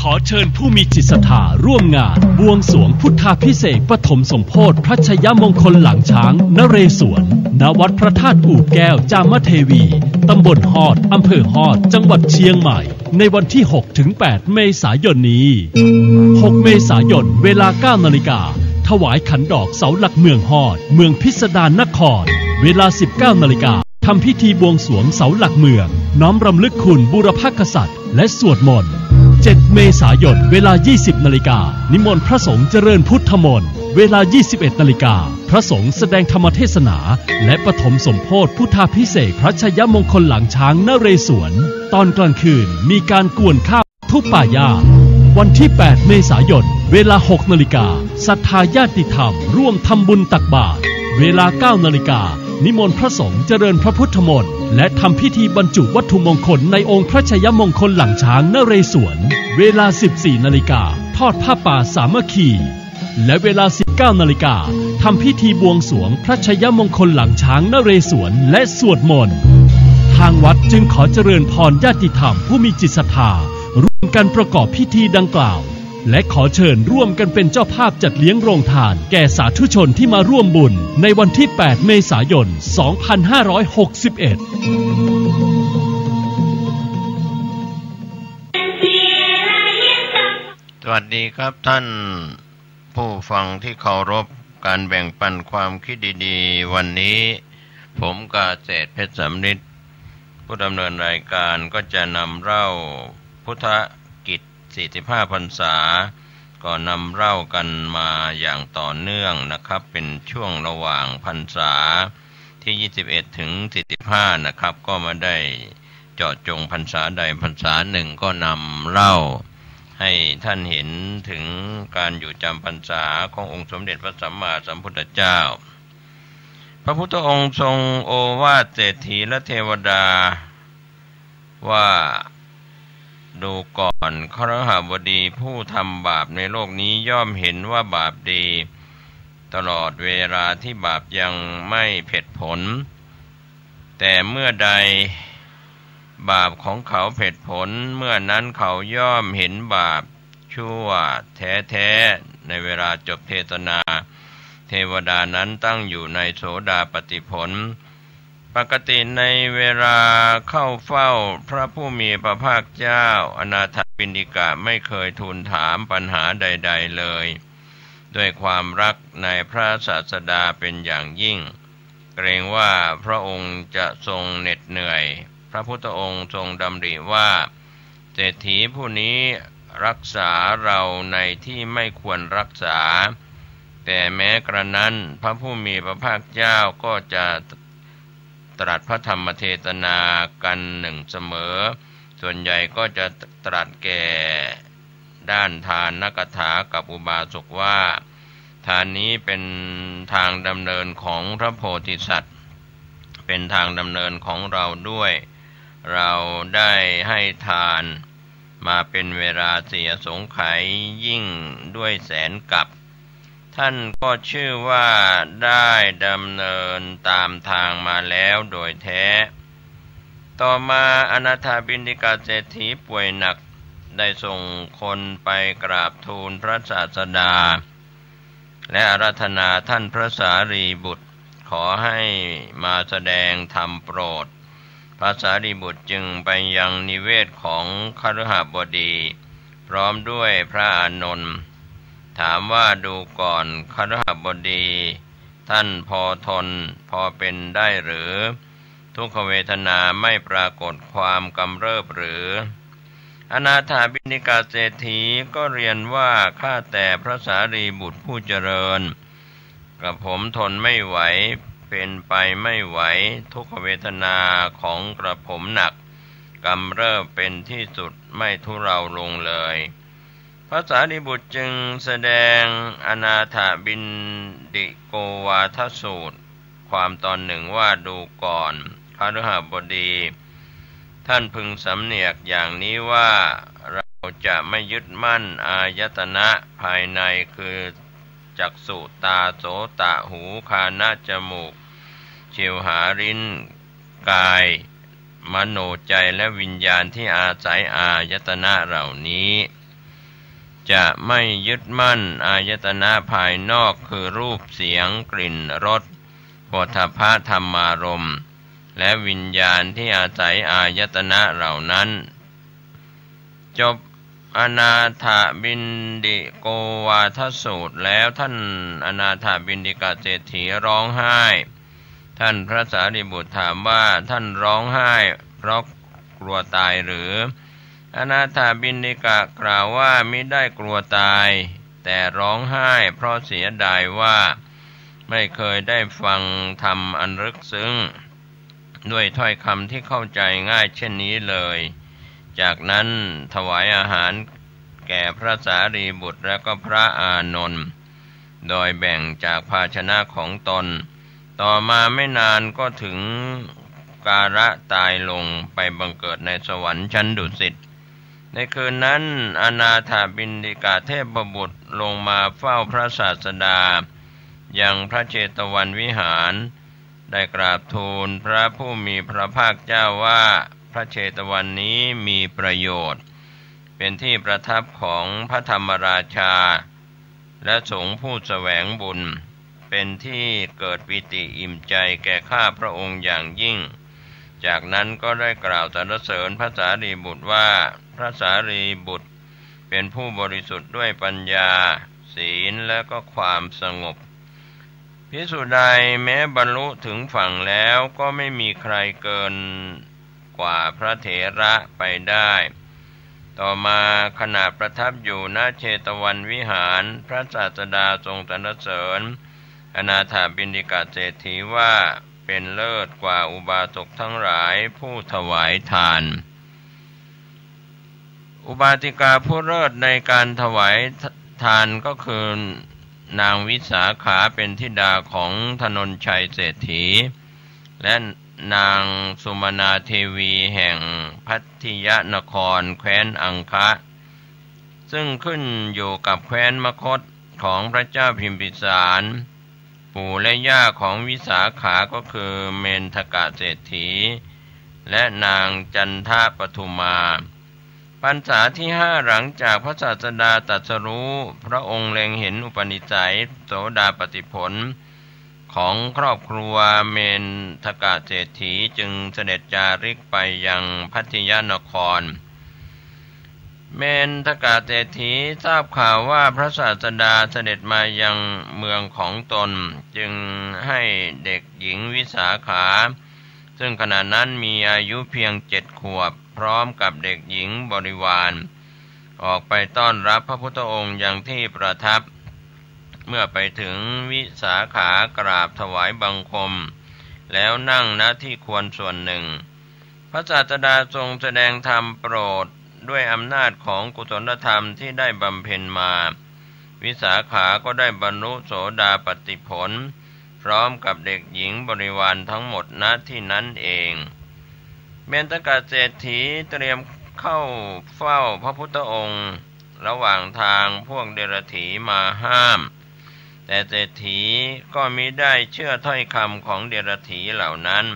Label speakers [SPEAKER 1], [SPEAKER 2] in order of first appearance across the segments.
[SPEAKER 1] ขอเชิญผู้มีจิตศรัทธาร่วมงานบวงสรวงพุทธาภิเษกปฐมสมโภชพระชยมงคลหลังช้างนเรศวรณวัดพระธาตุอู่แก้วจามเทวีตำบลฮอดอำเภอฮอดจังหวัดเชียงใหม่ในวันที่ 6-8 เมษายนนี้ 6 เมษายนเวลา 9 นาฬิกาถวายขันดอกเสาหลักเมืองฮอดเมืองพิสดารนครเวลา 19 นาฬิกาทำพิธีบวงสรวงเสาหลักเมืองน้อมรำลึกคุณบูรพกษัตริย์และสวดมนต์7 เมษายนเวลา 20 นาฬิกานิมนต์พระสงฆ์เจริญพุทธมนต์เวลา 21 นาฬิกาพระสงฆ์แสดงธรรมเทศนาและปฐมสมโภชพุทธาภิเษกพระชยมงคลหลังช้างนเรศวรตอนกลางคืนมีการกวนข้าวทุบป่าหญ้าวันที่ 8 เมษายนเวลา 6 นาฬิกาศรัทธาญาติธรรมร่วมทำบุญตักบาตรเวลา 9 นาฬิกานิมนต์พระสงฆ์เจริญพระพุทธมนต์และทำพิธีบรรจุวัตถุมงคลในองค์พระชยมงคลหลังช้างนเรศวรเวลา 14 นาฬิกาทอดผ้าป่าสามัคคีและเวลา 19 นาฬิกาทำพิธีบวงสรวงพระชยมงคลหลังช้างนเรศวรและสวดมนต์ทางวัดจึงขอเจริญพรญาติธรรมผู้มีจิตศรัทธาร่วมกันประกอบพิธีดังกล่าวและขอเชิญร่วมกันเป็นเจ้าภาพจัดเลี้ยงโรงทานแก่สาธุชนที่มาร่วมบุญในวันที่ 8 เมษายน 2561
[SPEAKER 2] สวัสดีครับท่านผู้ฟังที่เคารพการแบ่งปันความคิดดีๆวันนี้ผมกาเศรษฐ์เพชรสำริดผู้ดำเนินรายการก็จะนำเล่าพุทธกิจ45 พรรษาก็นำเล่ากันมาอย่างต่อเนื่องนะครับเป็นช่วงระหว่างพรรษาที่21ถึง45นะครับก็มาได้เจาะจงพรรษาใดพรรษาหนึ่งก็นำเล่าให้ท่านเห็นถึงการอยู่จำพรรษาขององค์สมเด็จพระสัมมาสัมพุทธเจ้าพระพุทธองค์ทรงโอวาทเศรษฐีและเทวดาว่าดูก่อนคฤหบดีผู้ทำบาปในโลกนี้ย่อมเห็นว่าบาปดีตลอดเวลาที่บาปยังไม่เผ็ดผลแต่เมื่อใดบาปของเขาเผ็ดผลเมื่อนั้นเขาย่อมเห็นบาปชั่วแท้ๆในเวลาจบเทศนาเทวดานั้นตั้งอยู่ในโสดาปัตติผลปกติในเวลาเข้าเฝ้าพระผู้มีพระภาคเจ้าอนาถปิณฑิกะไม่เคยทูลถามปัญหาใดๆเลยด้วยความรักในพระศาสดาเป็นอย่างยิ่งเกรงว่าพระองค์จะทรงเหน็ดเหนื่อยพระพุทธองค์ทรงดำริว่าเศรษฐีผู้นี้รักษาเราในที่ไม่ควรรักษาแต่แม้กระนั้นพระผู้มีพระภาคเจ้าก็จะตรัสพระธรรมเทศนากันหนึ่งเสมอส่วนใหญ่ก็จะตรัสแก่ด้านทานนกถากับอุบาสกว่าทานนี้เป็นทางดำเนินของพระโพธิสัตว์เป็นทางดำเนินของเราด้วยเราได้ให้ทานมาเป็นเวลาเสียสงไขยยิ่งด้วยแสนกับท่านก็ชื่อว่าได้ดำเนินตามทางมาแล้วโดยแท้ต่อมาอนาถบิณฑิกาเศรษฐีป่วยหนักได้ส่งคนไปกราบทูลพระศาสดาและอาราธนาท่านพระสารีบุตรขอให้มาแสดงธรรมโปรดพระสารีบุตรจึงไปยังนิเวศของคฤหบดีพร้อมด้วยพระอานนท์ถามว่าดูก่อนคฤหบดีท่านพอทนพอเป็นได้หรือทุกขเวทนาไม่ปรากฏความกำเริบหรืออนาถบิณฑิกาเศรษฐีก็เรียนว่าข้าแต่พระสารีบุตรผู้เจริญกระผมทนไม่ไหวเป็นไปไม่ไหวทุกขเวทนาของกระผมหนักกำเริบเป็นที่สุดไม่ทุเลาลงเลยพระสารีบุตรจึงแสดงอนาถบิณฑิโกวาทสูตรความตอนหนึ่งว่าดูก่อนคฤหบดีท่านพึงสำเนียกอย่างนี้ว่าเราจะไม่ยึดมั่นอายตนะภายในคือจักษุตาโสตะหูคานะจมูกชิวหาลิ้นกายมโนใจและวิญญาณที่อาศัยอายตนะเหล่านี้ จะไม่ยึดมั่นอายตนะภายนอกคือรูปเสียงกลิ่นรสโผฏฐัพพะธรรมารมณ์และวิญญาณที่อาศัยอายตนะเหล่านั้นจบอนาถบิณฑิโกวาทสูตรแล้วท่านอนาถบิณฑิกเศรษฐีร้องไห้ท่านพระสารีบุตรถามว่าท่านร้องไห้เพราะกลัวตายหรืออนาถบิณฑิกะกล่าวว่ามิได้กลัวตายแต่ร้องไห้เพราะเสียดายว่าไม่เคยได้ฟังธรรมอันลึกซึ้งด้วยถ้อยคำที่เข้าใจง่ายเช่นนี้เลยจากนั้นถวายอาหารแก่พระสารีบุตรและก็พระอานนท์โดยแบ่งจากภาชนะของตนต่อมาไม่นานก็ถึงกาละตายลงไปบังเกิดในสวรรค์ชั้นดุสิตในคืนนั้นอนาถบิณฑิกเทพบุตรลงมาเฝ้าพระศาสดายังพระเชตวันวิหารได้กราบทูลพระผู้มีพระภาคเจ้าว่าพระเชตวันนี้มีประโยชน์เป็นที่ประทับของพระธรรมราชาและสงฆ์ผู้แสวงบุญเป็นที่เกิดปิติอิ่มใจแก่ข้าพระองค์อย่างยิ่งจากนั้นก็ได้กล่าวสรรเสริญพระสารีบุตรว่าพระสารีบุตรเป็นผู้บริสุทธิ์ด้วยปัญญาศีลและก็ความสงบภิกษุใดแม้บรรลุถึงฝั่งแล้วก็ไม่มีใครเกินกว่าพระเถระไปได้ต่อมาขณะประทับอยู่ณเชตวันวิหารพระศาสดาทรงสรรเสริญอนาถบิณฑิกเศรษฐีว่าเป็นเลิศกว่าอุบาสกทั้งหลายผู้ถวายทานอุบาสิกาผู้เลิศในการถวายทานก็คือนางวิสาขาเป็นธิดาของธนนชัยเศรษฐีและนางสุมนาเทวีแห่งพัทธิยนครแคว้นอังคะซึ่งขึ้นอยู่กับแคว้นมคธของพระเจ้าพิมพิสารปู่และย่าของวิสาขาก็คือเมนทกะเศรษฐีและนางจันทปทุมาพรรษาที่5หลังจากพระศาสดาตรัสรู้พระองค์เล็งเห็นอุปนิสัยโสดาปัตติผลของครอบครัวเมนทกะเศรษฐีจึงเสด็จจาริกไปยังพัทยนครเมนทกะเศรษฐีทราบข่าวว่าพระศาสดาเสด็จมายังเมืองของตนจึงให้เด็กหญิงวิสาขาซึ่งขณะนั้นมีอายุเพียง7 ขวบพร้อมกับเด็กหญิงบริวารออกไปต้อนรับพระพุทธองค์อย่างที่ประทับเมื่อไปถึงวิสาขากราบถวายบังคมแล้วนั่งณที่ควรส่วนหนึ่งพระศาสดาทรงแสดงธรรมโปรดด้วยอำนาจของกุศลธรรมที่ได้บำเพ็ญมาวิสาขาก็ได้บรรลุโสดาปัตติผลพร้อมกับเด็กหญิงบริวารทั้งหมดณที่นั้นเองเมนทกะเศรษฐีเตรียมเข้าเฝ้าพระพุทธองค์ระหว่างทางพวกเดรัจฉีมาห้ามแต่เศรษฐีก็มิได้เชื่อถ้อยคำของเดรัจฉีเหล่านั้น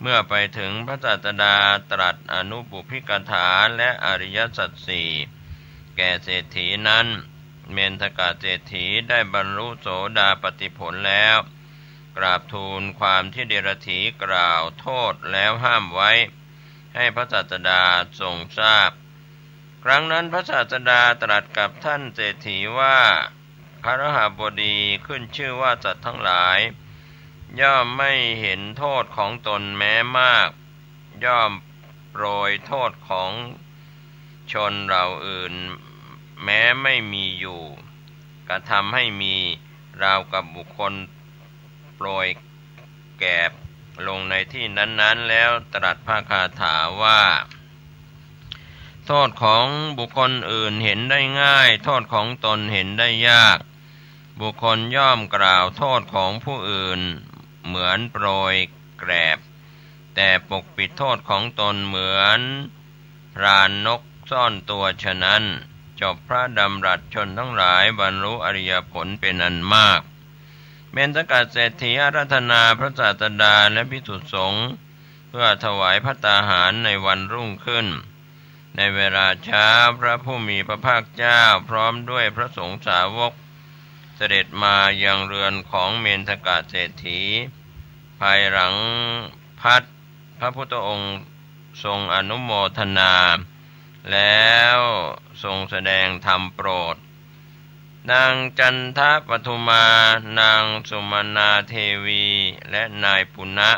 [SPEAKER 2] เมื่อไปถึงพระศาสดาตรัสอนุปุพพิกถาและอริยสัจสี่แก่เศรษฐีนั้นเมนทกะเศรษฐีได้บรรลุโสดาปัตติผลแล้วกราบทูลความที่เดรัจฉีกล่าวโทษแล้วห้ามไว้ให้พระศาสดาทรงทราบครั้งนั้นพระศาสดาตรัสกับท่านเศรษฐีว่าพฤหับดีขึ้นชื่อว่าสัตว์ทั้งหลายย่อมไม่เห็นโทษของตนแม้มากย่อมโปรยโทษของชนเราอื่นแม้ไม่มีอยู่กระทำให้มีราวกับบุคคลโปรยแกบลงในที่นั้นๆแล้วตรัสพระคาถาว่าโทษของบุคคลอื่นเห็นได้ง่ายโทษของตนเห็นได้ยากบุคคลย่อมกล่าวโทษของผู้อื่นเหมือนโปรยแกลบแต่ปกปิดโทษของตนเหมือนพรานนกซ่อนตัวฉะนั้นจบพระดำรัสชนทั้งหลายบรรลุอริยผลเป็นอันมากเมนทกะเศรษฐีอาราธนาพระศาสดาและภิกษุสงฆ์เพื่อถวายภัตตาหารในวันรุ่งขึ้น ในเวลาเช้าพระผู้มีพระภาคเจ้าพร้อมด้วยพระสงฆ์สาวกเสด็จมายังเรือนของเมนทกะเศรษฐีภายหลังพัดพระพุทธองค์ทรงอนุโมทนาแล้วทรงแสดงธรรมโปรดนางจันทปทุมานางสุมนาเทวีและนายปุณะ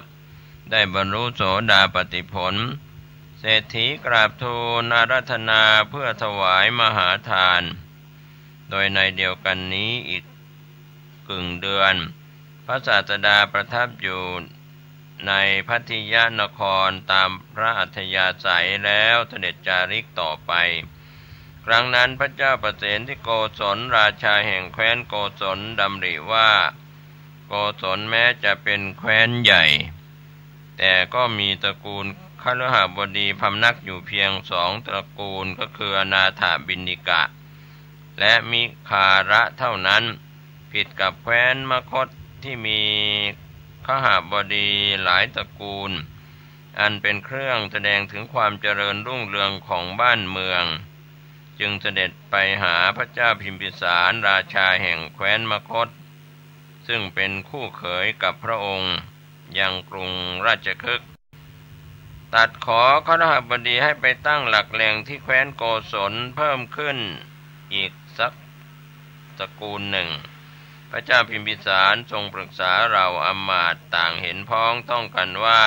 [SPEAKER 2] ได้บรรลุโสดาปัตติผลเศรษฐีกราบทูลอาราธนาเพื่อถวายมหาทานโดยในเดียวกันนี้อีกกึ่งเดือนพระศาสดาประทับอยู่ในพัทยนครตามพระอัธยาศัยแล้วเสด็จจาริกต่อไปครั้งนั้นพระเจ้าประเสนที่โกศลราชาแห่งแคว้นโกศลดำริว่าโกศลแม้จะเป็นแคว้นใหญ่แต่ก็มีตระกูลคฤหบดีพำนักอยู่เพียง2 ตระกูลก็คืออนาถบิณฑิกะและมิคาระเท่านั้นผิดกับแคว้นมคธที่มีคหบดีหลายตระกูลอันเป็นเครื่องแสดงถึงความเจริญรุ่งเรืองของบ้านเมืองจึงเสด็จไปหาพระเจ้าพิมพิสารราชาแห่งแคว้นมคธซึ่งเป็นคู่เขยกับพระองค์ยังกรุงราชคฤห์ตัดขอคฤหบดีให้ไปตั้งหลักแหล่งที่แคว้นโกศลเพิ่มขึ้นอีกสักตระกูลหนึ่งพระเจ้าพิมพิสารทรงปรึกษาเราอมาตย์ต่างเห็นพ้องต้องกันว่า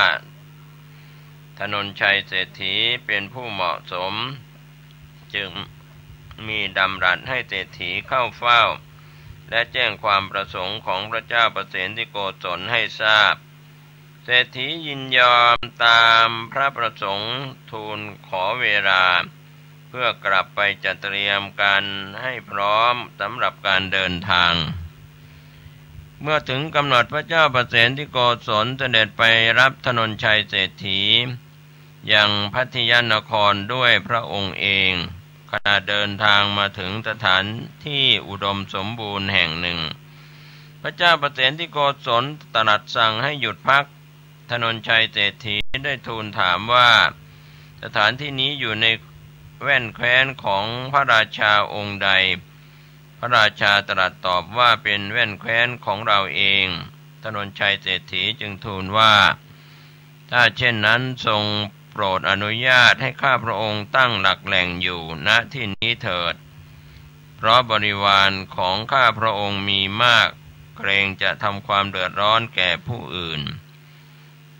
[SPEAKER 2] ธนนชัยเศรษฐีเป็นผู้เหมาะสมจึงมีดำรัสให้เศรษฐีเข้าเฝ้าและแจ้งความประสงค์ของพระเจ้าประเสนที่โกศลให้ทราบเศรษฐียินยอมตามพระประสงค์ทูลขอเวลาเพื่อกลับไปจัดเตรียมการให้พร้อมสำหรับการเดินทางเมื่อถึงกำหนดพระเจ้าประเสนที่โกศลเสด็จไปรับธนนชัยเศรษฐียังพัทยนครด้วยพระองค์เองขณะเดินทางมาถึงสถานที่อุดมสมบูรณ์แห่งหนึ่งพระเจ้าประเสนที่โกศลตรัสสั่งให้หยุดพักธนนชัยเศรษฐีได้ทูลถามว่าสถานที่นี้อยู่ในแว่นแคว้นของพระราชาองค์ใดพระราชาตรัสตอบว่าเป็นแว่นแคว้นของเราเองธนนชัยเศรษฐีจึงทูลว่าถ้าเช่นนั้นทรงโปรดอนุญาตให้ข้าพระองค์ตั้งหลักแหล่งอยู่ณที่นี้เถิดเพราะบริวารของข้าพระองค์มีมากเกรงจะทำความเดือดร้อนแก่ผู้อื่น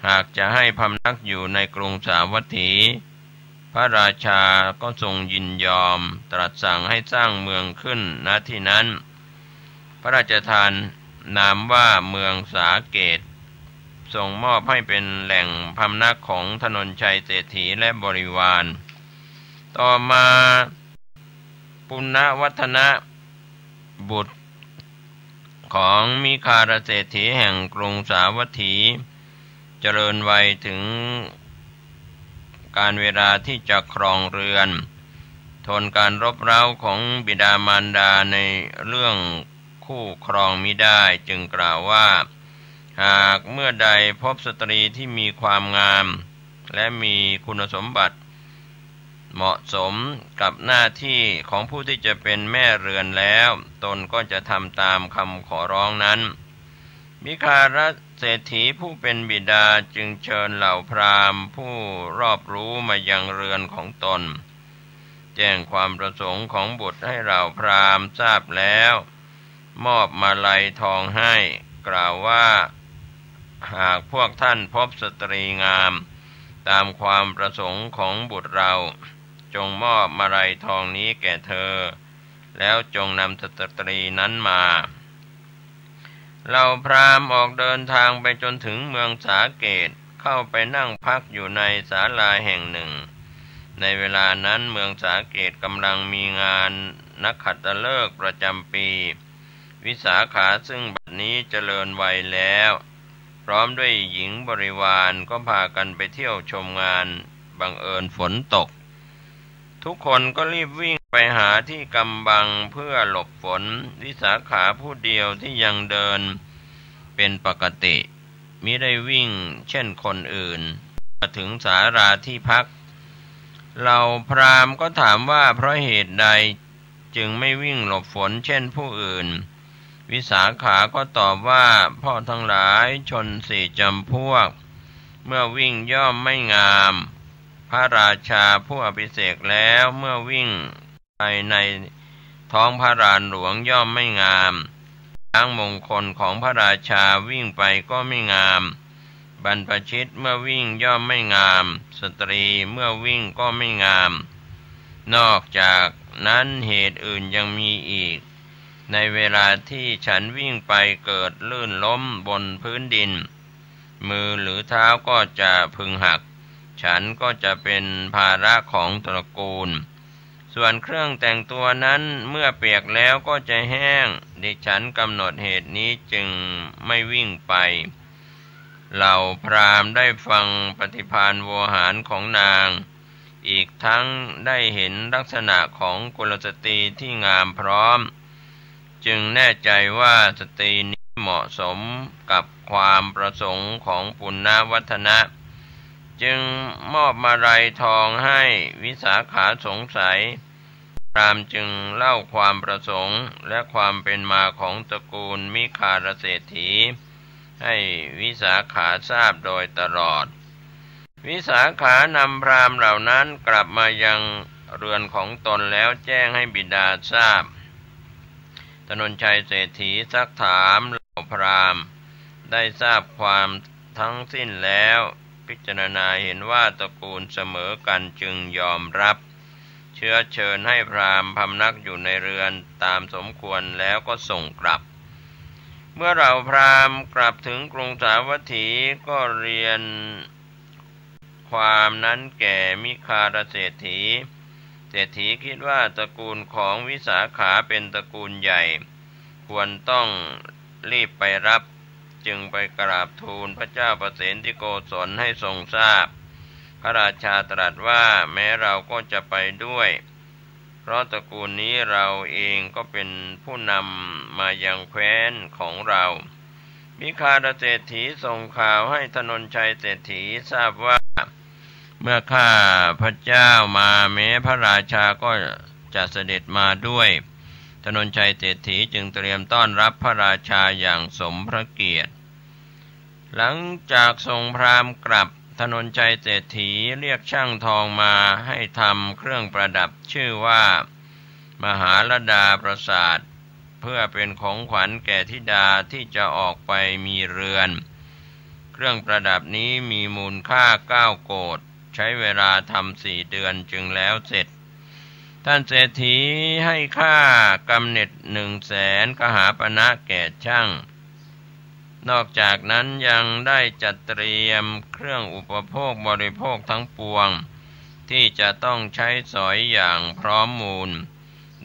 [SPEAKER 2] หากจะให้พำนักอยู่ในกรุงสาวัตถีพระราชาก็ทรงยินยอมตรัสสั่งให้สร้างเมืองขึ้นณที่นั้นพระราชทานนามว่าเมืองสาเกตทรงมอบให้เป็นแหล่งพำนักของธนนชัยเศรษฐีและบริวารต่อมาปุณณวัฒนะบุตรของมิคารเศรษฐีแห่งกรุงสาวัตถีเจริญวัยถึงการเวลาที่จะครองเรือนทนการรบเร้าของบิดามารดาในเรื่องคู่ครองมิได้จึงกล่าวว่าหากเมื่อใดพบสตรีที่มีความงามและมีคุณสมบัติเหมาะสมกับหน้าที่ของผู้ที่จะเป็นแม่เรือนแล้วตนก็จะทำตามคำขอร้องนั้นมิคารเศรษฐีผู้เป็นบิดาจึงเชิญเหล่าพราหมณ์ผู้รอบรู้มายังเรือนของตนแจ้งความประสงค์ของบุตรให้เหล่าพราหมณ์ทราบแล้วมอบมาลัยทองให้กล่าวว่าหากพวกท่านพบสตรีงามตามความประสงค์ของบุตรเราจงมอบมาลัยทองนี้แก่เธอแล้วจงนำสตรีนั้นมาเหล่าพราหมณ์ออกเดินทางไปจนถึงเมืองสาเกตเข้าไปนั่งพักอยู่ในศาลาแห่งหนึ่งในเวลานั้นเมืองสาเกตกำลังมีงานนักขัตฤกษ์ประจำปีวิสาขาซึ่งบัดนี้เจริญวัยแล้วพร้อมด้วยหญิงบริวารก็พากันไปเที่ยวชมงานบังเอิญฝนตกทุกคนก็รีบวิ่งไปหาที่กำบังเพื่อหลบฝนวิสาขาผู้เดียวที่ยังเดินเป็นปกติมิได้วิ่งเช่นคนอื่นมาถึงศาลาที่พัก เหล่าพราหมณ์ก็ถามว่าเพราะเหตุใดจึงไม่วิ่งหลบฝนเช่นผู้อื่นวิสาขาก็ตอบว่าพ่อทั้งหลายชนสี่จำพวกเมื่อวิ่งย่อมไม่งามพระราชาผู้อภิเษกแล้วเมื่อวิ่งไปในท้องพระลานหลวงย่อมไม่งามช้างมงคลของพระราชาวิ่งไปก็ไม่งามบรรพชิตเมื่อวิ่งย่อมไม่งามสตรีเมื่อวิ่งก็ไม่งามนอกจากนั้นเหตุอื่นยังมีอีกในเวลาที่ฉันวิ่งไปเกิดลื่นล้มบนพื้นดินมือหรือเท้าก็จะพึงหักฉันก็จะเป็นภาระของตระกูลส่วนเครื่องแต่งตัวนั้นเมื่อเปียกแล้วก็จะแห้งดิฉันกำหนดเหตุนี้จึงไม่วิ่งไปเหล่าพราหมณ์ได้ฟังปฏิภาณโวหารของนางอีกทั้งได้เห็นลักษณะของกุลสตรีที่งามพร้อมจึงแน่ใจว่าสตรีนี้เหมาะสมกับความประสงค์ของปุณณวัฒนะจึงมอบมาลัยทองให้วิสาขาสงสัยพราหมณ์จึงเล่าความประสงค์และความเป็นมาของตระกูลมิคารเศรษฐีให้วิสาขาทราบโดยตลอดวิสาขานำพราหมณ์เหล่านั้นกลับมายังเรือนของตนแล้วแจ้งให้บิดาทราบธนนชัยเศรษฐีซักถามเหล่าพราหมณ์ได้ทราบความทั้งสิ้นแล้วพิจารณาเห็นว่าตระกูลเสมอกันจึงยอมรับเชื้อเชิญให้พราหมณ์พำนักอยู่ในเรือนตามสมควรแล้วก็ส่งกลับเมื่อเราพราหมณ์กลับถึงกรุงสาวัตถีก็เรียนความนั้นแก่มิคารเศรษฐีเศรษฐีคิดว่าตระกูลของวิสาขาเป็นตระกูลใหญ่ควรต้องรีบไปรับจึงไปกราบทูลพระเจ้าประเสนที่โกศลให้ทรงทราบพระราชาตรัสว่าแม้เราก็จะไปด้วยเพราะตระกูลนี้เราเองก็เป็นผู้นำมายังแคว้นของเรามิคารเศรษฐีส่งข่าวให้ธนนชัยเศรษฐีทราบว่าเมื่อข้าพระเจ้ามาแม้พระราชาก็จะเสด็จมาด้วยธนนชัยเศรษฐีจึงเตรียมต้อนรับพระราชาอย่างสมพระเกียรติหลังจากทรงพราหมณ์กลับธนนชัยเศรษฐีเรียกช่างทองมาให้ทำเครื่องประดับชื่อว่ามหาลดาปราสาทเพื่อเป็นของขวัญแก่ธิดาที่จะออกไปมีเรือนเครื่องประดับนี้มีมูลค่า9 โกฏใช้เวลาทำ4 เดือนจึงแล้วเสร็จท่านเศรษฐีให้ค่ากำเนิด100,000 กหาปณะแก่ช่างนอกจากนั้นยังได้จัดเตรียมเครื่องอุปโภคบริโภคทั้งปวงที่จะต้องใช้สอยอย่างพร้อมมูล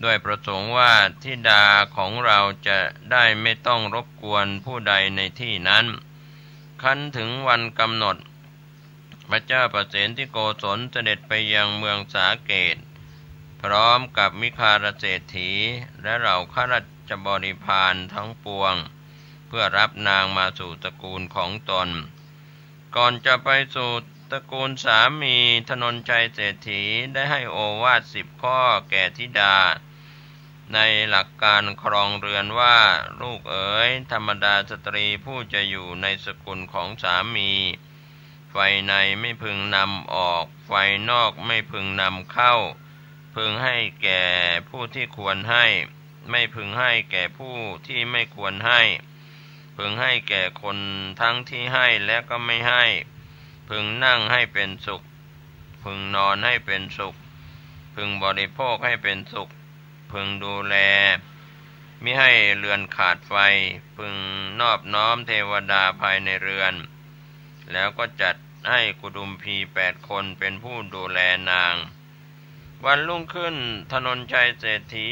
[SPEAKER 2] ด้วยประสงค์ว่าธิดาของเราจะได้ไม่ต้องรบกวนผู้ใดในที่นั้นคันถึงวันกำหนดพระเจ้าประเสนที่โกศลเสด็จไปยังเมืองสาเกตพร้อมกับมิคารเศรษฐีและเหล่าข้าราชบริพารทั้งปวงเพื่อรับนางมาสู่ตระกูลของตนก่อนจะไปสู่ตระกูลสามีธนนชัยเศรษฐีได้ให้โอวาท10 ข้อแก่ธิดาในหลักการครองเรือนว่าลูกเอ๋ยธรรมดาสตรีผู้จะอยู่ในสกุลของสามีไฟในไม่พึงนำออกไฟนอกไม่พึงนำเข้าพึงให้แก่ผู้ที่ควรให้ไม่พึงให้แก่ผู้ที่ไม่ควรให้พึงให้แก่คนทั้งที่ให้และก็ไม่ให้พึงนั่งให้เป็นสุขพึงนอนให้เป็นสุขพึงบริโภคให้เป็นสุขพึงดูแลมิให้เรือนขาดไฟพึงนอบน้อมเทวดาภายในเรือนแล้วก็จัดให้กุดุมพี8 คนเป็นผู้ดูแลนางวันรุ่งขึ้นธนนชัยเศรษฐี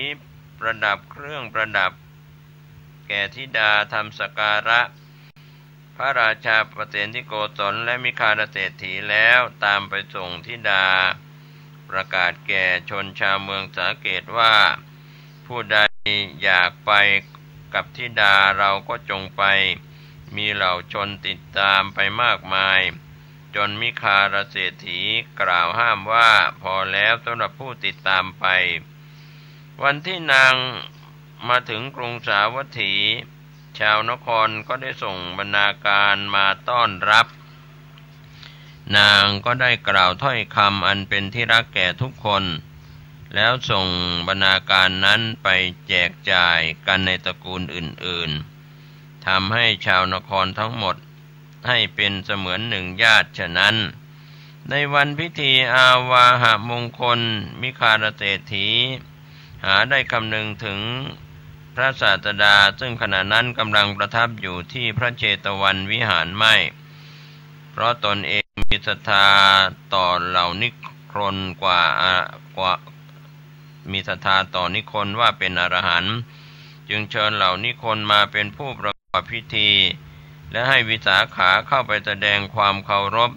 [SPEAKER 2] ประดับเครื่องประดับแก่ธิดาทำสักการะพระราชาประเสนที่โกศลและมิคารเศรษฐีแล้วตามไปส่งธิดาประกาศแก่ชนชาวเมืองสาเกตว่าผู้ใดอยากไปกับธิดาเราก็จงไปมีเหล่าชนติดตามไปมากมาย จนมิคารเศรษฐีกล่าวห้ามว่าพอแล้วสำหรับผู้ติดตามไปวันที่นางมาถึงกรุงสาวัตถีชาวนครก็ได้ส่งบรรณาการมาต้อนรับนางก็ได้กล่าวถ้อยคำอันเป็นที่รักแก่ทุกคนแล้วส่งบรรณาการนั้นไปแจกจ่ายกันในตระกูลอื่นๆทำให้ชาวนครทั้งหมดให้เป็นเสมือนหนึ่งญาติฉะนั้นในวันพิธีอาวาหมงคลมิคารเศรษฐีหาได้คำนึงถึงพระศาสดาซึ่งขณะนั้นกำลังประทับอยู่ที่พระเชตวันวิหารไม่เพราะตนเองมีศรัทธาต่อเหล่านิครนมีศรัทธาต่อนิครนว่าเป็นอรหันต์จึงเชิญเหล่านิครนมาเป็นผู้ประกอบพิธีและให้วิสาขาเข้าไปแสดงความเคารพ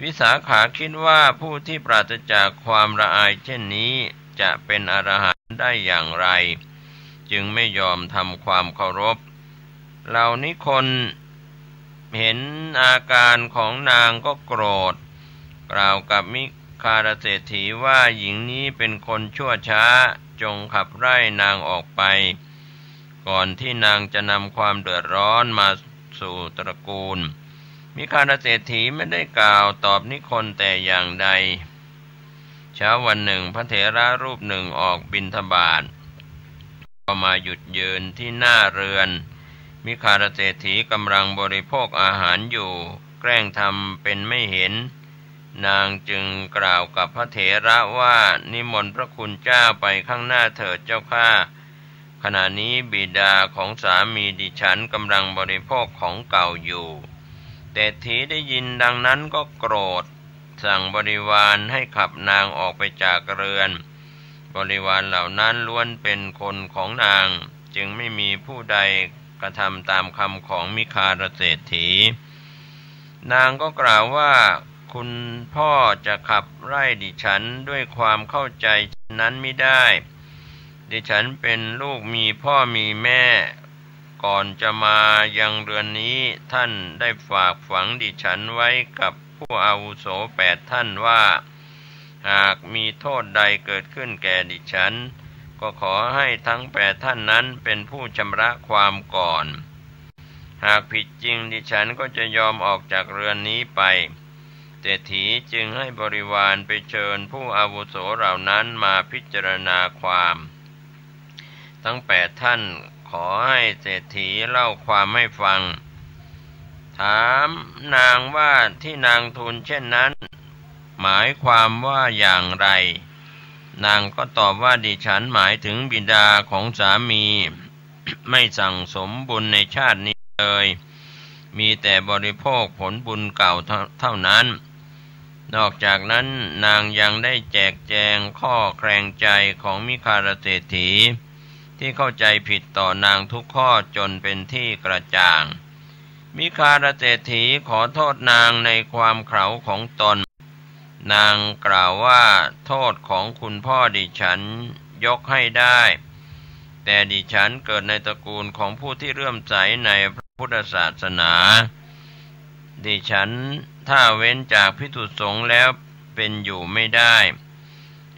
[SPEAKER 2] วิสาขาคิดว่าผู้ที่ปราศจากความละอายเช่นนี้จะเป็นอรหันต์ได้อย่างไรจึงไม่ยอมทำความเคารพเหล่านิครนเห็นอาการของนางก็โกรธกล่าวกับมิคารเศรษฐีว่าหญิงนี้เป็นคนชั่วช้าจงขับไล่นางออกไปก่อนที่นางจะนำความเดือดร้อนมาสู่ตระกูลมิคารเศรษฐีไม่ได้กล่าวตอบนิครนแต่อย่างใดเช้าวันหนึ่งพระเถระรูปหนึ่งออกบิณฑบาตก็มาหยุดยืนที่หน้าเรือนมิคารเศรษฐีกำลังบริโภคอาหารอยู่แกล้งทำเป็นไม่เห็นนางจึงกล่าวกับพระเถระว่านิมนต์พระคุณเจ้าไปข้างหน้าเถิดเจ้าข้าขณะนี้บิดาของสามีดิฉันกำลังบริโภคของเก่าอยู่เศรษฐีได้ยินดังนั้นก็โกรธสั่งบริวารให้ขับนางออกไปจากเรือนบริวารเหล่านั้นล้วนเป็นคนของนางจึงไม่มีผู้ใดกระทำตามคำของมิคารเศรษฐีนางก็กล่าวว่าคุณพ่อจะขับไล่ดิฉันด้วยความเข้าใจนั้นไม่ได้ดิฉันเป็นลูกมีพ่อมีแม่ก่อนจะมายังเรือนนี้ท่านได้ฝากฝังดิฉันไว้กับผู้อาวุโส8 ท่านว่าหากมีโทษใดเกิดขึ้นแก่ดิฉันก็ขอให้ทั้ง8 ท่านนั้นเป็นผู้ชำระความก่อนหากผิดจริงดิฉันก็จะยอมออกจากเรือนนี้ไปเศรษฐีจึงให้บริวารไปเชิญผู้อาวุโสเหล่านั้นมาพิจารณาความทั้ง8 ท่านขอให้เศรษฐีเล่าความให้ฟังถามนางว่าที่นางทูลเช่นนั้นหมายความว่าอย่างไรนางก็ตอบว่าดิฉันหมายถึงบิดาของสามี ไม่สั่งสมบุญในชาตินี้เลยมีแต่บริโภคผลบุญเก่าเท่านั้นนอกจากนั้นนางยังได้แจกแจงข้อแคลงใจของมิคารเศรษฐีที่เข้าใจผิดต่อนางทุกข้อจนเป็นที่กระจ่างมิคารเศรษฐีขอโทษนางในความเขลาของตนนางกล่าวว่าโทษของคุณพ่อดิฉันยกให้ได้แต่ดิฉันเกิดในตระกูลของผู้ที่เลื่อมใสในพระพุทธศาสนาดิฉันถ้าเว้นจากภิกษุสงฆ์แล้วเป็นอยู่ไม่ได้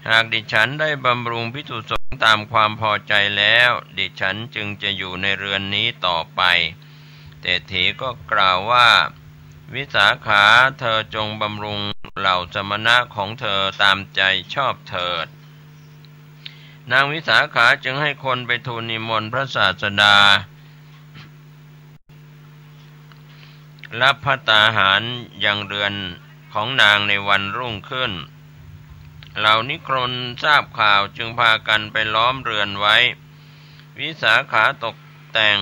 [SPEAKER 2] หากดิฉันได้บำรุงภิกษุสงฆ์ตามความพอใจแล้วดิฉันจึงจะอยู่ในเรือนนี้ต่อไปเศรษฐีก็กล่าวว่าวิสาขาเธอจงบำรุงเหล่าสมณะของเธอตามใจชอบเถิดนางวิสาขาจึงให้คนไปทูลนิมนต์พระศาสดารับภัตตาหารยังเรือนของนางในวันรุ่งขึ้นเหล่านิครนทราบข่าวจึงพากันไปล้อมเรือนไว้วิสาขาตกแต่ง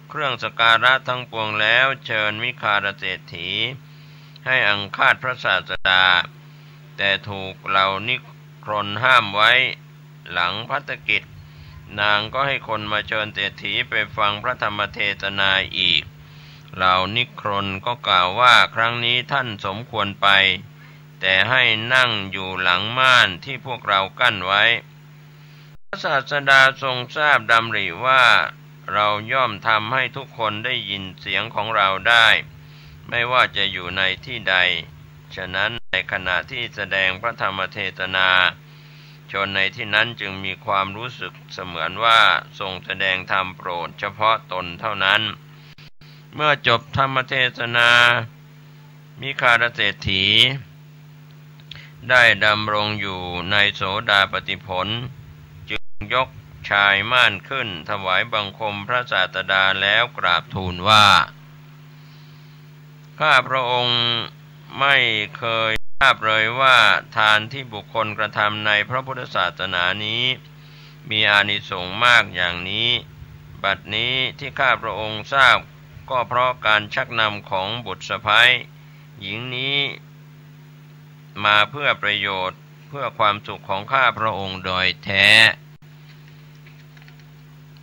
[SPEAKER 2] เครื่องสักการะทั้งปวงแล้วเชิญมิคารเศรษฐีให้อังคาดพระศาสดาแต่ถูกเหล่านิครนห้ามไว้หลังภัตกิจนางก็ให้คนมาเชิญเศรษฐีไปฟังพระธรรมเทศนาอีกเหล่านิครนก็กล่าวว่าครั้งนี้ท่านสมควรไปแต่ให้นั่งอยู่หลังม่านที่พวกเรากั้นไว้พระศาสดาทรงทราบดำริว่าเราย่อมทำให้ทุกคนได้ยินเสียงของเราได้ไม่ว่าจะอยู่ในที่ใด ฉะนั้นในขณะที่แสดงพระธรรมเทศนาชนในที่นั้นจึงมีความรู้สึกเสมือนว่าทรงแสดงธรรมโปรดเฉพาะตนเท่านั้นเมื่อจบธรรมเทศนามิคารเศรษฐีได้ดำรงอยู่ในโสดาปัตติผลจึงยกชายม่านขึ้นถวายบังคมพระศาสดาแล้วกราบทูลว่าข้าพระองค์ไม่เคยทราบเลยว่าทานที่บุคคลกระทำในพระพุทธศาสนานี้มีอานิสงส์มากอย่างนี้บัดนี้ที่ข้าพระองค์ทราบก็เพราะการชักนำของบุตรสะใภ้หญิงนี้มาเพื่อประโยชน์เพื่อความสุขของข้าพระองค์โดยแท้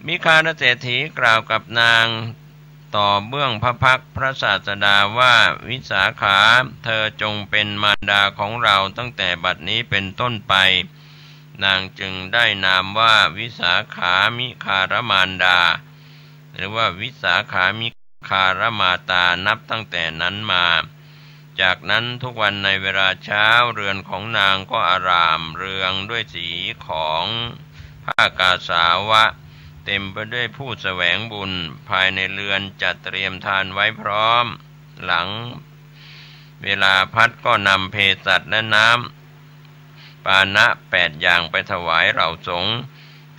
[SPEAKER 2] มิคารเศรษฐีกล่าวกับนางต่อเบื้องพระพักตร์พระศาสดาว่าวิสาขาเธอจงเป็นมารดาของเราตั้งแต่บัดนี้เป็นต้นไปนางจึงได้นามว่าวิสาขามิคารมารดาหรือว่าวิสาขามิคารมาตานับตั้งแต่นั้นมาจากนั้นทุกวันในเวลาเช้าเรือนของนางก็อารามเรืองด้วยสีของผ้ากาสาวะเต็มไปด้วยผู้แสวงบุญภายในเรือนจัดเตรียมทานไว้พร้อมหลังเวลาพัดก็นำเภสัชและน้ำปานะ8อย่างไปถวายเหล่าสงฆ์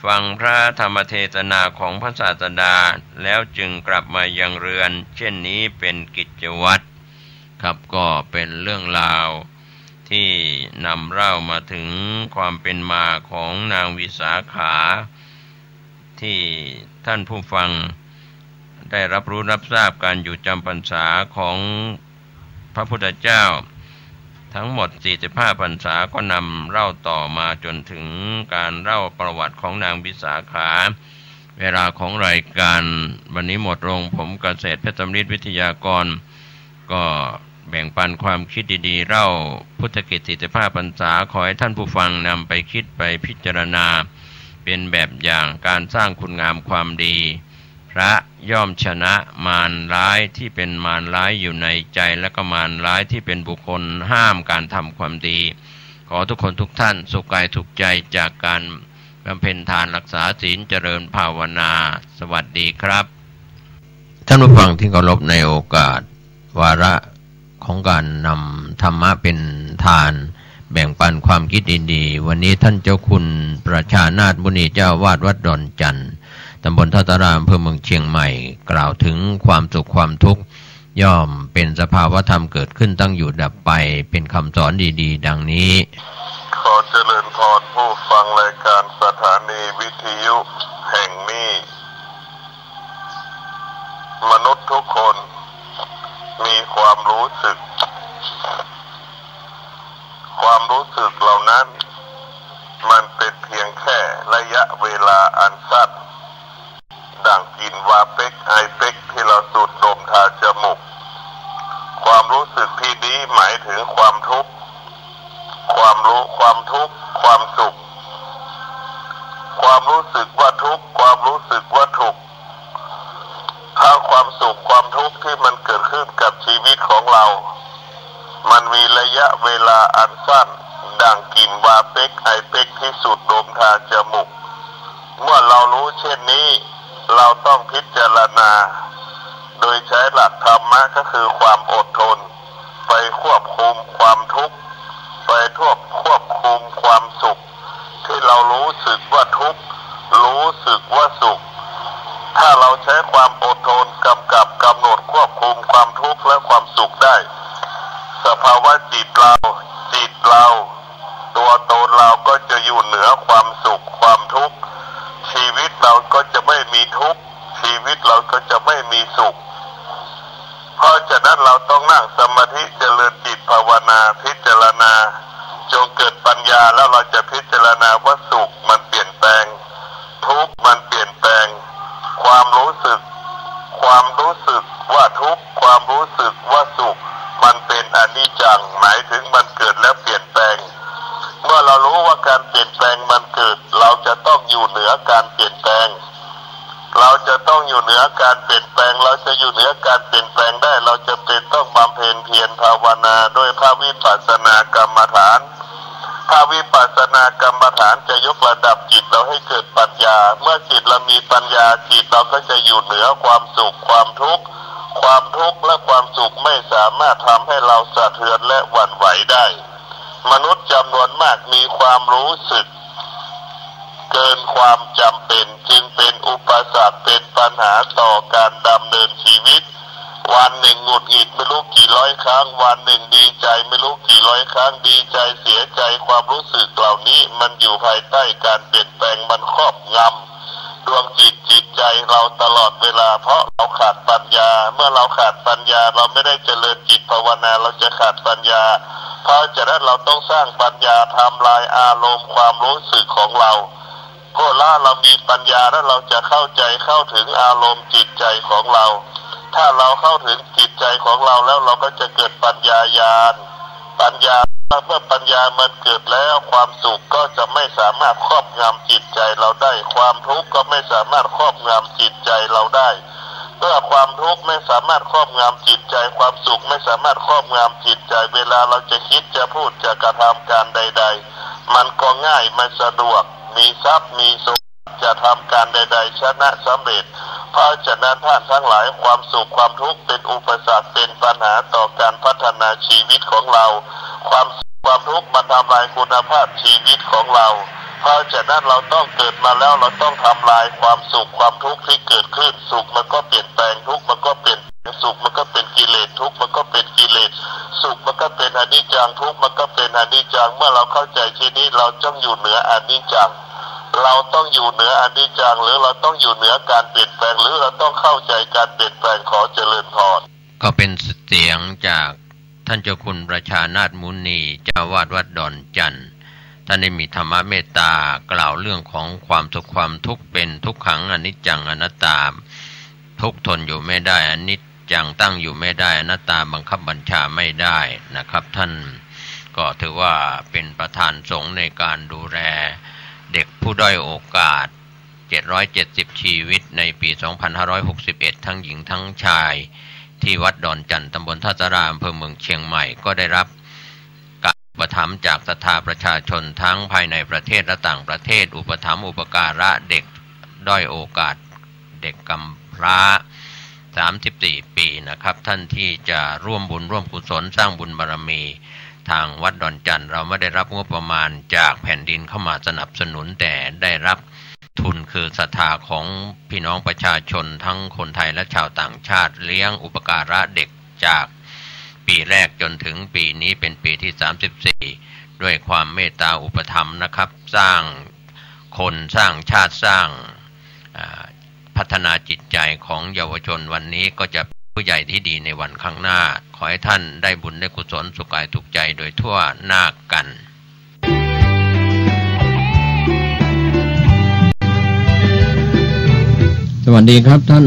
[SPEAKER 2] ฟังพระธรรมเทศนาของพระศาสดาแล้วจึงกลับมายังเรือนเช่นนี้เป็นกิจวัตรครับก็เป็นเรื่องราวที่นำเล่ามาถึงความเป็นมาของนางวิสาขาที่ท่านผู้ฟังได้รับรู้รับทราบการอยู่จำพรรษาของพระพุทธเจ้าทั้งหมด45พรรษาก็นำเล่าต่อมาจนถึงการเล่าประวัติของนางวิสาขาเวลาของรายการวันนี้หมดลงผมเกษตรเพชรสำริดวิทยากรก็แบ่งปันความคิดดีๆเล่าพุทธกิจ45พรรษาขอให้ท่านผู้ฟังนำไปคิดไปพิจารณาเป็นแบบอย่างการสร้างคุณงามความดีพระย่อมชนะมารร้ายที่เป็นมารร้ายอยู่ในใจและก็มารร้ายที่เป็นบุคคลห้ามการทำความดีขอทุกคนทุกท่านสุขกายสุขใจจากการบำเพ็ญทานรักษาศีลเจริญภาวนาสวัสดีครับท่านผู้ฟังที่เคารพในโอกาสวาระของการนำธรรมะเป็นทานแบ่งปันความคิดดีๆวันนี้ท่านเจ้าคุณประชานาถมุนีเจ้าวาดวัดดอนจันทร์ตำบลท่าตารามอำเภอเมืองเชียงใหม่กล่าวถึงความสุขความทุกข์ย่อมเป็นสภาวธรรมเกิดขึ้นตั้งอยู่ดับไปเป็นคำสอนดีๆดังนี้
[SPEAKER 3] ขอเจริญพรผู้ฟังรายการสถานีวิทยุแห่งนี้มนุษย์ทุกคนมีความรู้สึกเหล่านั้นมันเป็นเพียงแค่ระยะเวลาอันสั้นดั่งกลิ่นวาเป็กไอเป็กที่เราสูดดมทาจมูกความรู้สึกที่นี้หมายถึงความทุกข์ความทุกข์ความสุขความรู้สึกว่าทุกข์ความรู้สึกว่าทุกข์ถ้าความสุขความทุกข์ที่มันเกิดขึ้นกับชีวิตของเรามันมีระยะเวลาอันสั้นดั่งกลิ่นวาเป็กไอเป็กที่สูดดมทาจมูกเมื่อเรารู้เช่นนี้เราต้องพิจารณาโดยใช้หลักธรรมะก็คือความอดทนไปควบคุมความทุกข์ไปควบคุมความสุขที่เรารู้สึกว่าทุกข์รู้สึกว่าสุขถ้าเราใช้ความอดทนกำกับกำหนดควบคุมความทุกข์และความสุขได้สภาวะจิตเราตัวตนเราก็จะอยู่เหนือความสุขความทุกข์ชีวิตเราก็จะไม่มีทุกข์ชีวิตเราก็จะไม่มีสุขเพราะฉะนั้นเราต้องนั่งสมาธิเจริญจิตภาวนาพิจารณาจงเกิดปัญญาแล้วเราจะพิจารณาว่าสุขมันเปลี่ยนแปลงทุกข์มันเปลี่ยนแปลงความรู้สึกว่าทุกข์ความรู้สึกว่าสุขมันเป็นอนิจจังหมายถึงมันเกิดแล้วเปลี่ยนแปลงเมื่อเรารู้ว่าการเปลี่ยนแปลงมันเกิดเราจะต้องอยู่เหนือการเปลี่ยนแปลงเราจะต้องอยู่เหนือการเปลี่ยนแปลงเราจะอยู่เหนือการเปลี่ยนแปลงได้เราจะเป็นต้องบำเพ็ญเพียรภาว นาด้วยพระวิปัสสนากรรมฐานพระวิปัสสนากรรมฐานจะยกระดับจิตเราให้เกิดปัญญาเมื่อจิตเรามีปัญญาจิตเราก็จะอยู่เหนือความสุขความทุกข์และความสุขไม่สามารถทำให้เราสะเทือนและหวั่นไหวได้มนุษย์จำนวนมากมีความรู้สึกเกินความจำเป็นจึงเป็นอุปสรรคเป็นปัญหาต่อการดำเนินชีวิตวันหนึ่งหงุดหงิดไม่รู้กี่ร้อยครั้งวันหนึ่งดีใจไม่รู้กี่ร้อยครั้งดีใจเสียใจความรู้สึกเหล่านี้มันอยู่ภายใต้การเปลี่ยนแปลงมันครอบงำดวงจิตใจเราตลอดเวลาเพราะเราขาดปัญญาเมื่อเราขาดปัญญาเราไม่ได้เจริญจิตภาวนาเราจะขาดปัญญาเพราะฉะนั้นเราต้องสร้างปัญญาทำลายอารมณ์ความรู้สึกของเราก็ล่าเรามีปัญญาแล้วเราจะเข้าใจเข้าถึงอารมณ์จิตใจของเราถ้าเราเข้าถึงจิตใจของเราแล้วเราก็จะเกิดปัญญาญาณปัญญาเมื่อปัญญามันเกิดแล้วความสุขก็จะไม่สามารถครอบงำจิตใจเราได้ความทุกข์ก็ไม่สามารถครอบงำจิตใจเราได้เมื่อความทุกข์ไม่สามารถครอบงำจิตใจความสุขไม่สามารถครอบงำจิตใจเวลาเราจะคิดจะพูดจะกระทำการใดๆมันก็ง่ายมันสะดวกมีทรัพย์มีสมบัติจะทำการใดๆชนะสำเร็จเพราะฉะนั้นท่านทั้งหลายความสุขความทุกข์เป็นอุปสรรคเป็นปัญหาต่อการพัฒนาชีวิตของเราความทุกข์มันทำลายคุณภาพชีวิตของเราเพราะฉะนั้นเราต้องเกิดมาแล้วเราต้องทำลายความสุขความทุกข์ที่เกิดขึ้นสุขมันก็เปลี่ยนแปลงทุกข์มันก็เปลี่ยนสุขมันก็เป็นกิเลสทุกข์มันก็เป็นกิเลสสุขมันก็เป็นอนิจจังทุกข์มันก็เป็นอนิจจังเมื่อเราเข้าใจที่นี้เราต้องอยู่เหนืออนิจจังเราต้องอยู่เหนืออนิจจังหรือเราต้องอยู่เหนือการเปลี่ยนแปลงหรือเราต้องเข้าใจการเปลี่ยนแปลงขอเจริญพร
[SPEAKER 2] ก็เป็นเสียงจากท่านเจ้าคุณประชานาถมุนีเจ้าวาดวัดดอนจันทร์ท่านได้มีธรรมเมตตากล่าวเรื่องของความสุขความทุกข์เป็นทุกขังอนิจจังอนัตตาทุกทนอยู่ไม่ได้อนิจจังตั้งอยู่ไม่ได้อนัตตาบังคับบัญชาไม่ได้นะครับท่านก็ถือว่าเป็นประธานสงฆ์ในการดูแลเด็กผู้ด้อยโอกาส770ชีวิตในปี2561ทั้งหญิงทั้งชายที่วัดดอนจันทร์ตำบลท่าสาราอำเภอเมืองเชียงใหม่ก็ได้รับการอุปถัมภ์จากศรัทธาประชาชนทั้งภายในประเทศและต่างประเทศอุปถัมภ์อุปการะเด็กด้อยโอกาสเด็กกำพร้า34ปีนะครับท่านที่จะร่วมบุญร่วมกุศลสร้างบุญบารมีทางวัดดอนจันทร์เราไม่ได้รับงบประมาณจากแผ่นดินเข้ามาสนับสนุนแต่ได้รับทุนคือศรัทธาของพี่น้องประชาชนทั้งคนไทยและชาวต่างชาติเลี้ยงอุปการะเด็กจากปีแรกจนถึงปีนี้เป็นปีที่34ด้วยความเมตตาอุปถัมภ์นะครับสร้างคนสร้างชาติสร้างพัฒนาจิตใจของเยาวชนวันนี้ก็จะผู้ใหญ่ที่ดีในวันข้างหน้าขอให้ท่านได้บุญได้กุศลสุขกายสุขใจโดยทั่วหน้ากัน
[SPEAKER 4] สวัสดีครับท่าน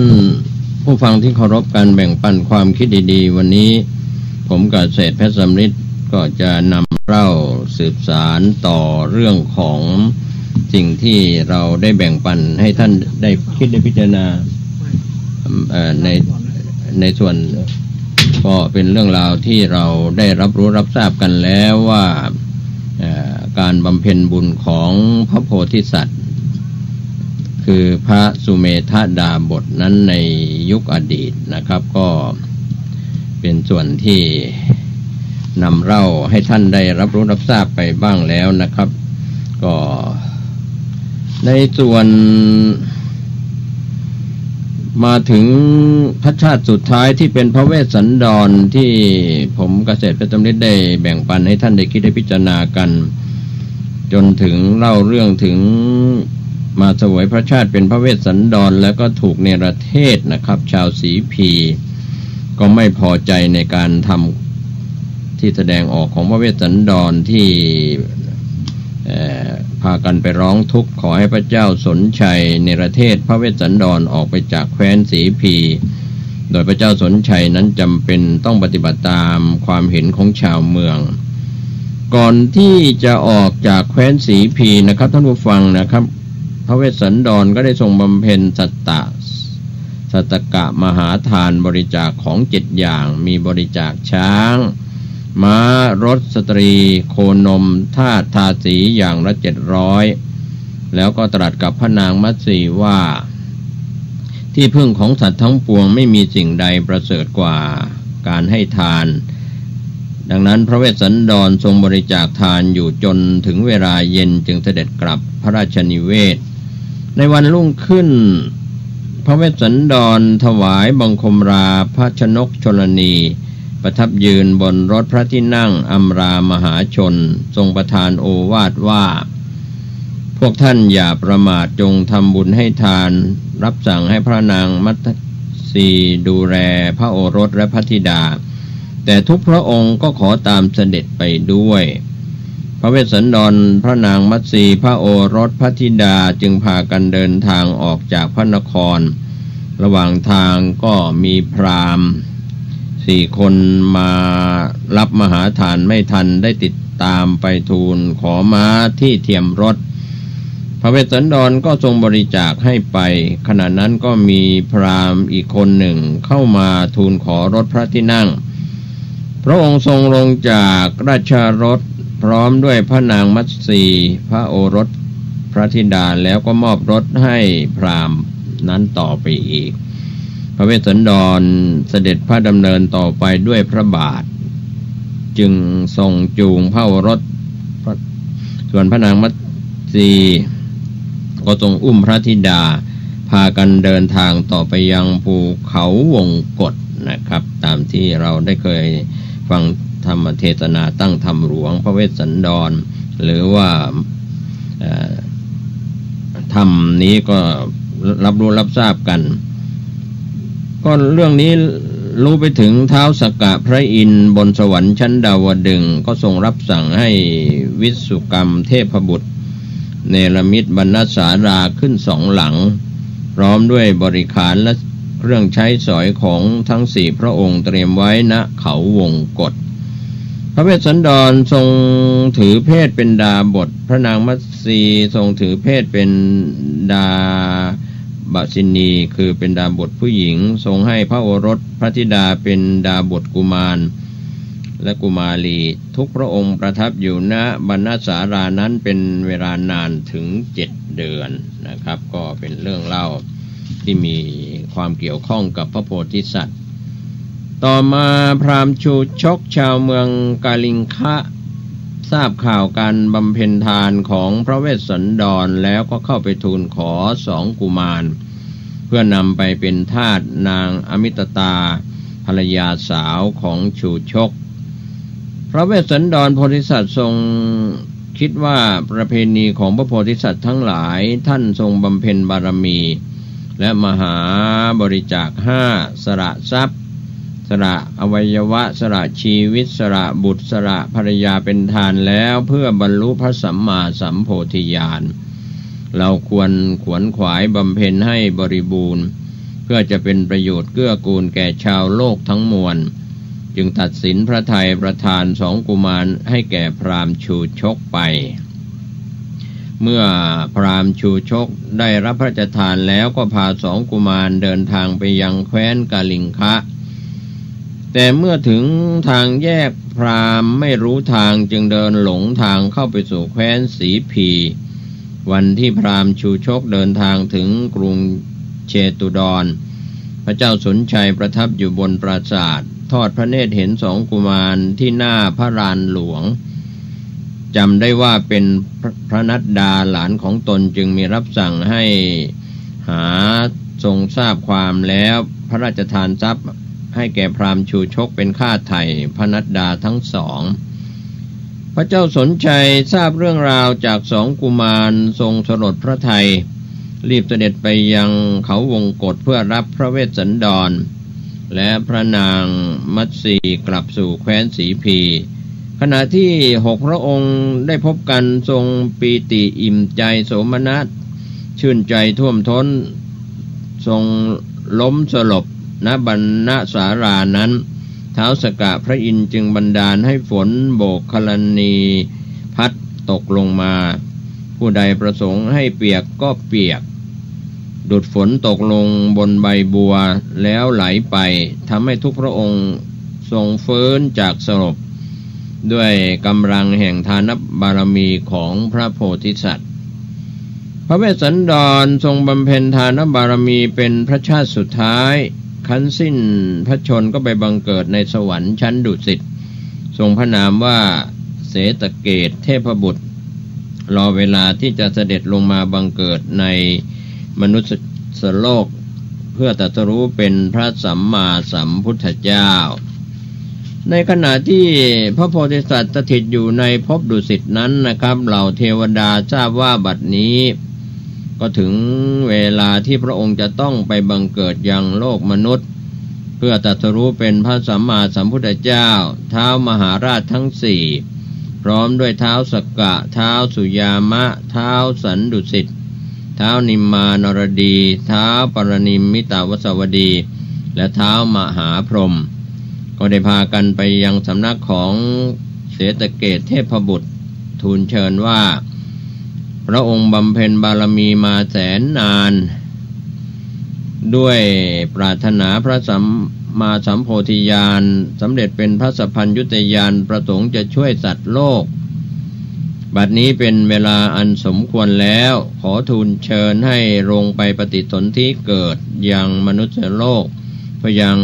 [SPEAKER 4] ผู้ฟังที่เคารพการแบ่งปันความคิดดีๆวันนี้ผมกเกษตรเพชรสำริดก็จะนำเล่าสืบสารต่อเรื่องของสิ่งที่เราได้แบ่งปันให้ท่านได้คิดได้พิจารณาในส่วนก็เป็นเรื่องราวที่เราได้รับรู้รับทราบกันแล้วว่าการบำเพ็ญบุญของพระโพธิสัตว์คือพระสุเมธดาบทนั้นในยุคอดีตนะครับก็เป็นส่วนที่นำเล่าให้ท่านได้รับรู้รับทราบไปบ้างแล้วนะครับก็ในส่วนมาถึงพระชาติสุดท้ายที่เป็นพระเวสสันดรที่ผมเกษตรเพชรสำริดได้แบ่งปันให้ท่านได้คิดได้พิจารณากันจนถึงเล่าเรื่องถึงมาเสวยพระชาติเป็นพระเวสสันดรแล้วก็ถูกเนรเทศนะครับชาวสีพีก็ไม่พอใจในการทำที่แสดงออกของพระเวสสันดรที่พากันไปร้องทุกข์ขอให้พระเจ้าสนชัยเนรเทศพระเวสสันดรออกไปจากแคว้นสีพีโดยพระเจ้าสนชัยนั้นจำเป็นต้องปฏิบัติตามความเห็นของชาวเมืองก่อนที่จะออกจากแคว้นสีพีนะครับท่านผู้ฟังนะครับพระเวสสันดรก็ได้ทรงบำเพ็ญสัตตกะมหาทานบริจาคของ7อย่างมีบริจาคช้าง ม้ารถสตรีโคนมทาสทาสีอย่างละ700แล้วก็ตรัสกับพระนางมัตสีว่าที่พึ่งของสัตว์ทั้งปวงไม่มีสิ่งใดประเสริฐกว่าการให้ทานดังนั้นพระเวสสันดรทรงบริจาคทานอยู่จนถึงเวลาเย็นจึงเสด็จกลับพระราชนิเวศในวันรุ่งขึ้นพระเวสสันดรถวายบังคมลาพระชนกชลนีประทับยืนบนรถพระที่นั่งอำรามหาชนทรงประทานโอวาทว่าพวกท่านอย่าประมาทจงทำบุญให้ทานรับสั่งให้พระนางมัตสีดูแลพระโอรสและพระธิดาแต่ทุกพระองค์ก็ขอตามเสด็จไปด้วยพระเวสสันดรพระนางมัตสีพระโอรสพระธิดาจึงพากันเดินทางออกจากพระนครระหว่างทางก็มีพราหมณ์4 คนมารับมหาทานไม่ทันได้ติดตามไปทูลขอม้าที่เทียมรถพระเวสสันดรก็ทรงบริจาคให้ไปขณะนั้นก็มีพราหมณ์อีกคนหนึ่งเข้ามาทูลขอรถพระที่นั่งพระองค์ทรงลงจากราชรถพร้อมด้วยพระนางมัตสีพระโอรสพระธิดาแล้วก็มอบรถให้พราหมณ์นั้นต่อไปอีกพระเวสสันดรเสด็จพระดำเนินต่อไปด้วยพระบาทจึงทรงจูงพระโอรสส่วนพระนางมัตสีก็ทรงอุ้มพระธิดาพากันเดินทางต่อไปยังภูเขาวงกฏนะครับตามที่เราได้เคยฟังธรรมเทศนาตั้งธรรมหลวงพระเวสสันดรหรือว่าธรรมนี้ก็รับรู้รับทราบกันก็เรื่องนี้รู้ไปถึงท้าวสักกะพระอินทร์บนสวรรค์ชั้นดาวดึงส์ก็ทรงรับสั่งให้วิสุกรรมเทพบุตรเนรมิตบรรณศาลาขึ้น2 หลังพร้อมด้วยบริขารและเครื่องใช้สอยของทั้ง4 พระองค์เตรียมไว้ณเขาวงกฏพระเวสสันดรทรงถือเพศเป็นดาบทพระนางมัตสีทรงถือเพศเป็นดาบสินีคือเป็นดาบทผู้หญิงทรงให้พระโอรสพระธิดาเป็นดาบทกุมารและกุมารีทุกพระองค์ประทับอยู่ณบรรณศาลานั้นเป็นเวลานานถึง7 เดือนนะครับก็เป็นเรื่องเล่าที่มีความเกี่ยวข้องกับพระโพธิสัตว์ต่อมาพราหมณ์ชูชกชาวเมืองกาลิงคะทราบข่าวการบำเพ็ญทานของพระเวสสันดรแล้วก็เข้าไปทูลขอ2 กุมารเพื่อนำไปเป็นทาสนางอมิตตาภรรยาสาวของชูชกพระเวสสันดรโพธิสัตว์ทรงคิดว่าประเพณีของพระโพธิสัตว์ทั้งหลายท่านทรงบำเพ็ญบารมีและมหาบริจาค5สละทรัพย์สละอวัยวะสละชีวิตสละบุตรสละภรรยาเป็นทานแล้วเพื่อบรรลุพระสัมมาสัมโพธิญาณเราควรขวนขวายบำเพ็ญให้บริบูรณ์เพื่อจะเป็นประโยชน์เกื้อกูลแก่ชาวโลกทั้งมวลจึงตัดสินพระทัยประทาน2 กุมารให้แก่พราหมณ์ชูชกไปเมื่อพราหมณ์ชูชกได้รับพระราชทานแล้วก็พา2 กุมารเดินทางไปยังแคว้นกาลิงคะแต่เมื่อถึงทางแยกพราหมณ์ไม่รู้ทางจึงเดินหลงทางเข้าไปสู่แคว้นสีพีวันที่พราหมณ์ชูชกเดินทางถึงกรุงเชตุดรพระเจ้าสนชัยประทับอยู่บนปราสาททอดพระเนตรเห็น2 กุมารที่หน้าพระลานหลวงจำได้ว่าเป็นพระนัดดาหลานของตนจึงมีรับสั่งให้หาทรงทราบความแล้วพระราชทานทรัพย์ให้แก่พราหมณ์ชูชกเป็นค่าไถ่พระนัดดาทั้ง2พระเจ้าสนชัยทราบเรื่องราวจาก2 กุมารทรงสลดพระทัยรีบเสด็จไปยังเขาวงกฏเพื่อรับพระเวสสันดรและพระนางมัตสีกลับสู่แคว้นสีพีขณะที่6 พระองค์ได้พบกันทรงปีติอิ่มใจโสมนัสชื่นใจท่วมท้นทรงล้มสลบณบรรณศาลานั้นท้าวสักกะพระอินทร์จึงบันดาลให้ฝนโบกคลณีพัดตกลงมาผู้ใดประสงค์ให้เปียกก็เปียกดุจฝนตกลงบนใบบัวแล้วไหลไปทำให้ทุกพระองค์ทรงฟื้นจากสลบ ด้วยกำลังแห่งทานบารมีของพระโพธิสัตว์พระเวสสันดรทรงบำเพ็ญทานบารมีเป็นพระชาติสุดท้ายขั้นสิ้นพระชนก็ไปบังเกิดในสวรรค์ชั้นดุสิตทรงพระนามว่าเสตเกตเทพบุตรรอเวลาที่จะเสด็จลงมาบังเกิดในมนุษย์โลกเพื่อตรัสรู้เป็นพระสัมมาสัมพุทธเจ้าในขณะที่พระโพธิสัตว์สถิตอยู่ในภพดุสิตนั้นนะครับเหล่าเทวดาทราบว่าบัดนี้ก็ถึงเวลาที่พระองค์จะต้องไปบังเกิดยังโลกมนุษย์เพื่อตรัสรู้เป็นพระสัมมาสัมพุทธเจ้าท้าวมหาราชทั้งสี่พร้อมด้วยท้าวสักกะท้าวสุยามะท้าวสันดุสิตท้าวนิมมานรดีท้าวปรณิมมิตาวสวดีและท้าวมหาพรหมก็ได้พากันไปยังสำนักของเสตเกตเทพบุตรทูลเชิญว่าพระองค์บำเพ็ญบารมีมาแสนนานด้วยปรารถนาพระสัมมาสัมโพธิญาณสำเร็จเป็นพระสัพพัญญุตญาณประสงค์จะช่วยสัตว์โลกบัดนี้เป็นเวลาอันสมควรแล้วขอทูลเชิญให้ลงไปปฏิสนธิเกิดยังมนุษย์โลกเพื่อยัง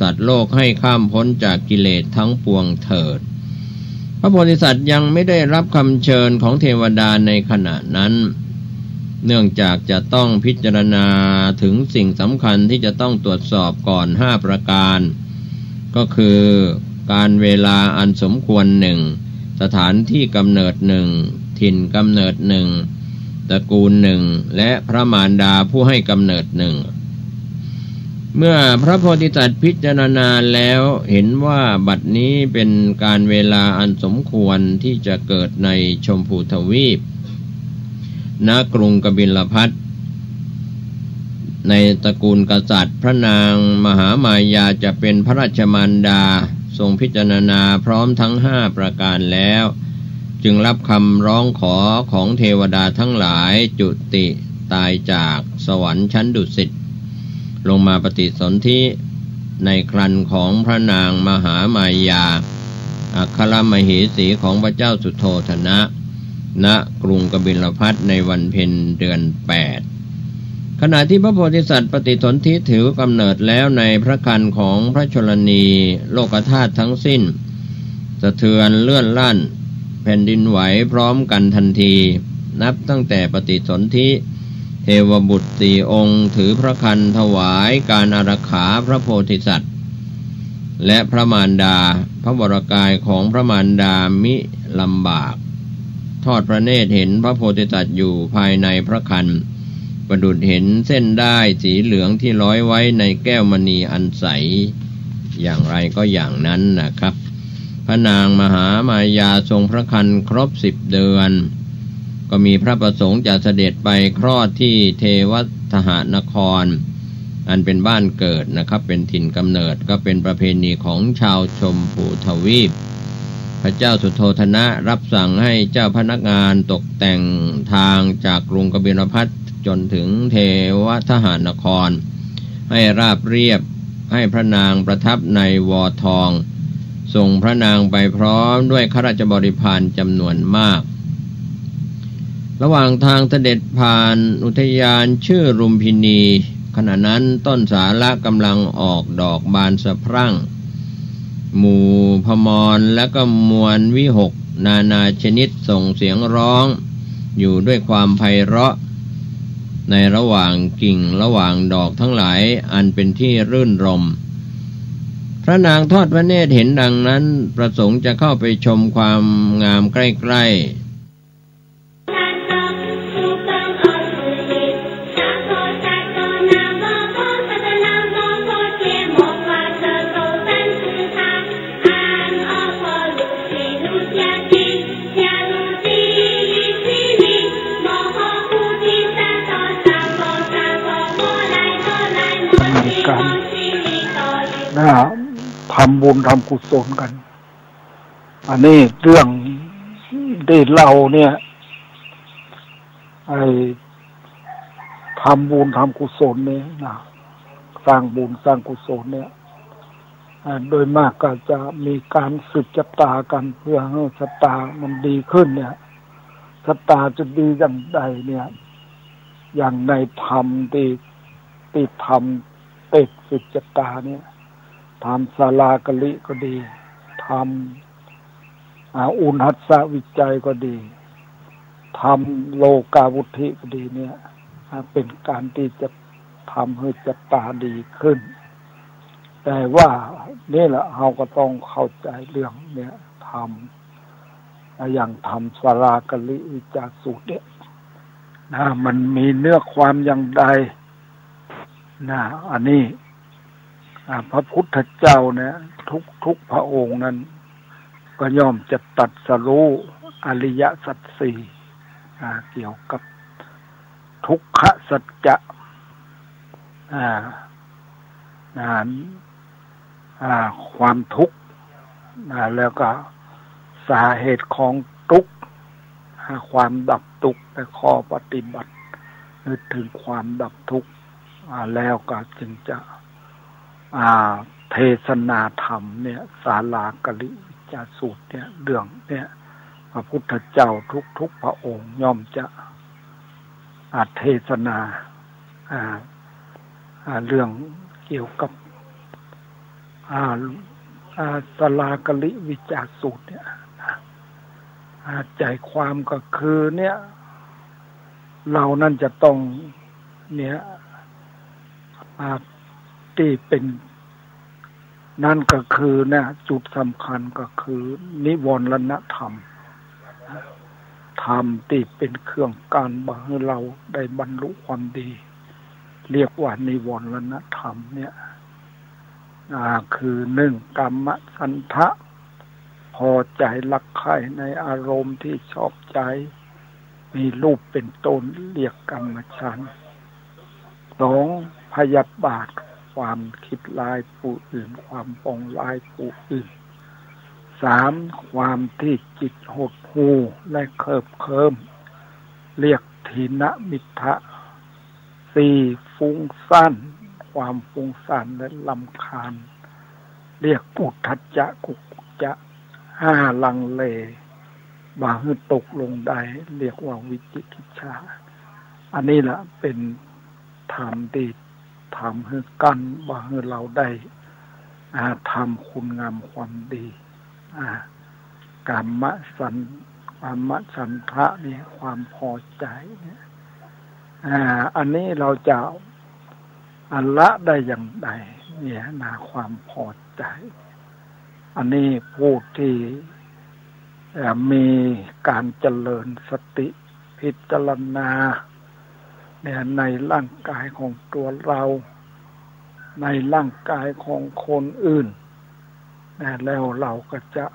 [SPEAKER 4] สัตว์โลกให้ข้ามพ้นจากกิเลสทั้งปวงเถิดพระโพธิสัตว์ยังไม่ได้รับคำเชิญของเทวดาในขณะนั้นเนื่องจากจะต้องพิจารณาถึงสิ่งสำคัญที่จะต้องตรวจสอบก่อน5ประการก็คือการเวลาอันสมควร1สถานที่กำเนิด1ถิ่นกำเนิด1ตระกูล1และพระมารดาผู้ให้กำเนิด1เมื่อพระโพธิสัตว์พิจารณาแล้วเห็นว่าบัดนี้เป็นการเวลาอันสมควรที่จะเกิดในชมพูทวีปณกรุงกบิลพัสในตระกูลกษัตริย์พระนางมหามายาจะเป็นพระราชมารดาทรงพิจารณาพร้อมทั้ง5ประการแล้วจึงรับคำร้องขอของเทวดาทั้งหลายจุติตายจากสวรรค์ชั้นดุสิตลงมาปฏิสนธิในครรภ์ของพระนางมหามายาอัครมเหสีของพระเจ้าสุโธทนะณกรุงกบิลพัสในวันเพ็ญเดือน8ขณะที่พระโพธิสัตว์ปฏิสนธิถือกำเนิดแล้วในพระครรภ์ของพระชลนีโลกธาตุทั้งสิ้นสะเทือนเลื่อนลั่นแผ่นดินไหวพร้อมกันทันทีนับตั้งแต่ปฏิสนธิเทวบุตร4องค์ถือพระครรภ์ถวายการอารักขาพระโพธิสัตว์และพระมารดาพระวรกายของพระมารดามิลำบากทอดพระเนตรเห็นพระโพธิสัตว์อยู่ภายในพระครรภ์ประดุจเห็นเส้นด้ายสีเหลืองที่ร้อยไว้ในแก้วมณีอันใสอย่างไรก็อย่างนั้นนะครับพระนางมหามายาทรงพระครรภ์ครบ10 เดือนก็มีพระประสงค์จะเสด็จไปคลอดที่เทวทหานครอันเป็นบ้านเกิดนะครับเป็นถิ่นกำเนิดก็เป็นประเพณีของชาวชมพูทวีปพระเจ้าสุโธทนะรับสั่งให้เจ้าพนักงานตกแต่งทางจากกรุงกบิลพัสจนถึงเทวทหานครให้ราบเรียบให้พระนางประทับในวอทองส่งพระนางไปพร้อมด้วยข้าราชบริพารจำนวนมากระหว่างทางเสด็จผ่านอุทยานชื่อรุมพินีขณะนั้นต้นสาละกำลังออกดอกบานสะพรั่งหมู่พมรและก็มวลวิหกนานาชนิดส่งเสียงร้องอยู่ด้วยความไพเราะในระหว่างกิ่งระหว่างดอกทั้งหลายอันเป็นที่รื่นรมพระนางทอดพระเนตรเห็นดังนั้นประสงค์จะเข้าไปชมความงามใกล้ๆ
[SPEAKER 5] ทำบุญทำกุศลกันอันนี้เรื่องที่เราเนี่ยทำบุญทำกุศลเนี่ยนะสร้างบุญสร้างกุศลเนี่ย โดยมากก็จะมีการสืบชะตากันเพื่อให้ชะตามันดีขึ้นเนี่ยชะตาจะดีอย่างใดเนี่ยอย่างในธรรมที่ธรรมเต็ดสืบชะตาเนี่ยธรรมศาลากลิก็ดีธรรมอุณหัสสวิจัยก็ดีธรรมโลกาวุธิก็ดีเนี่ยเป็นการที่จะทำให้ชะตาดีขึ้นแต่ว่านี่แหละเราก็ต้องเข้าใจเรื่องเนี่ยทำอย่างทำสารากลิวิจารสูตรเนี่ยมันมีเนื้อความอย่างใดอันนี้พระพุทธเจ้าเนี่ยทุกพระองค์นั้นก็ย่อมจะตรัสรู้อริยสัจสี่เกี่ยวกับทุกขสัจจะความทุกข์แล้วก็สาเหตุของทุกข์ความดับทุกข์และข้อปฏิบัตินึกถึงความดับทุกข์แล้วก็จึงจะเทศนาธรรมเนี่ยศาลากลิวิจารสูตรเนี่ยเรื่องเนี่ยพระพุทธเจ้าทุกพระองค์ย่อมจะเทศนาเรื่องเกี่ยวกับศาลากลิวิจารสูตรเนี่ยใจความก็คือเนี่ยเรานั่นจะต้องเนี่ยที่เป็นนั่นก็คือเนี่ยจุดสำคัญก็คือนิวรณธรรมธรรมที่เป็นเครื่องการบ่ให้เราได้บรรลุความดีเรียกว่านิวรณธรรมเนี่ยคือหนึ่งกามฉันทะพอใจรักใคร่ในอารมณ์ที่ชอบใจมีรูปเป็นต้นเรียกกามฉันท์สองพยาบาทความคิดร้ายผู้อื่นความปองร้ายผู้อื่นสามความที่จิตหดหู่และเคิบเคิมเรียกถีนมิทธะสี่ฟุ้งซ่านความฟุ้งซ่านและรำคาญเรียกอุทธัจจะกุกุจจะห้าลังเลบาให้ตกลงได้เรียกว่าวิจิกิจฉาอันนี้ละเป็นธรรมที่ทำให้กันบาให้เราได้ทำคุณงามความดีกามฉันทะนี่ความพอใจเนี่ยอันนี้เราจะละได้อย่างไรเนี่ยความพอใจอันนี้ผู้ที่มีการเจริญสติพิจารณาเนี่ยในร่างกายของตัวเราในร่างกายของคนอื่นแล้วเราก็จะ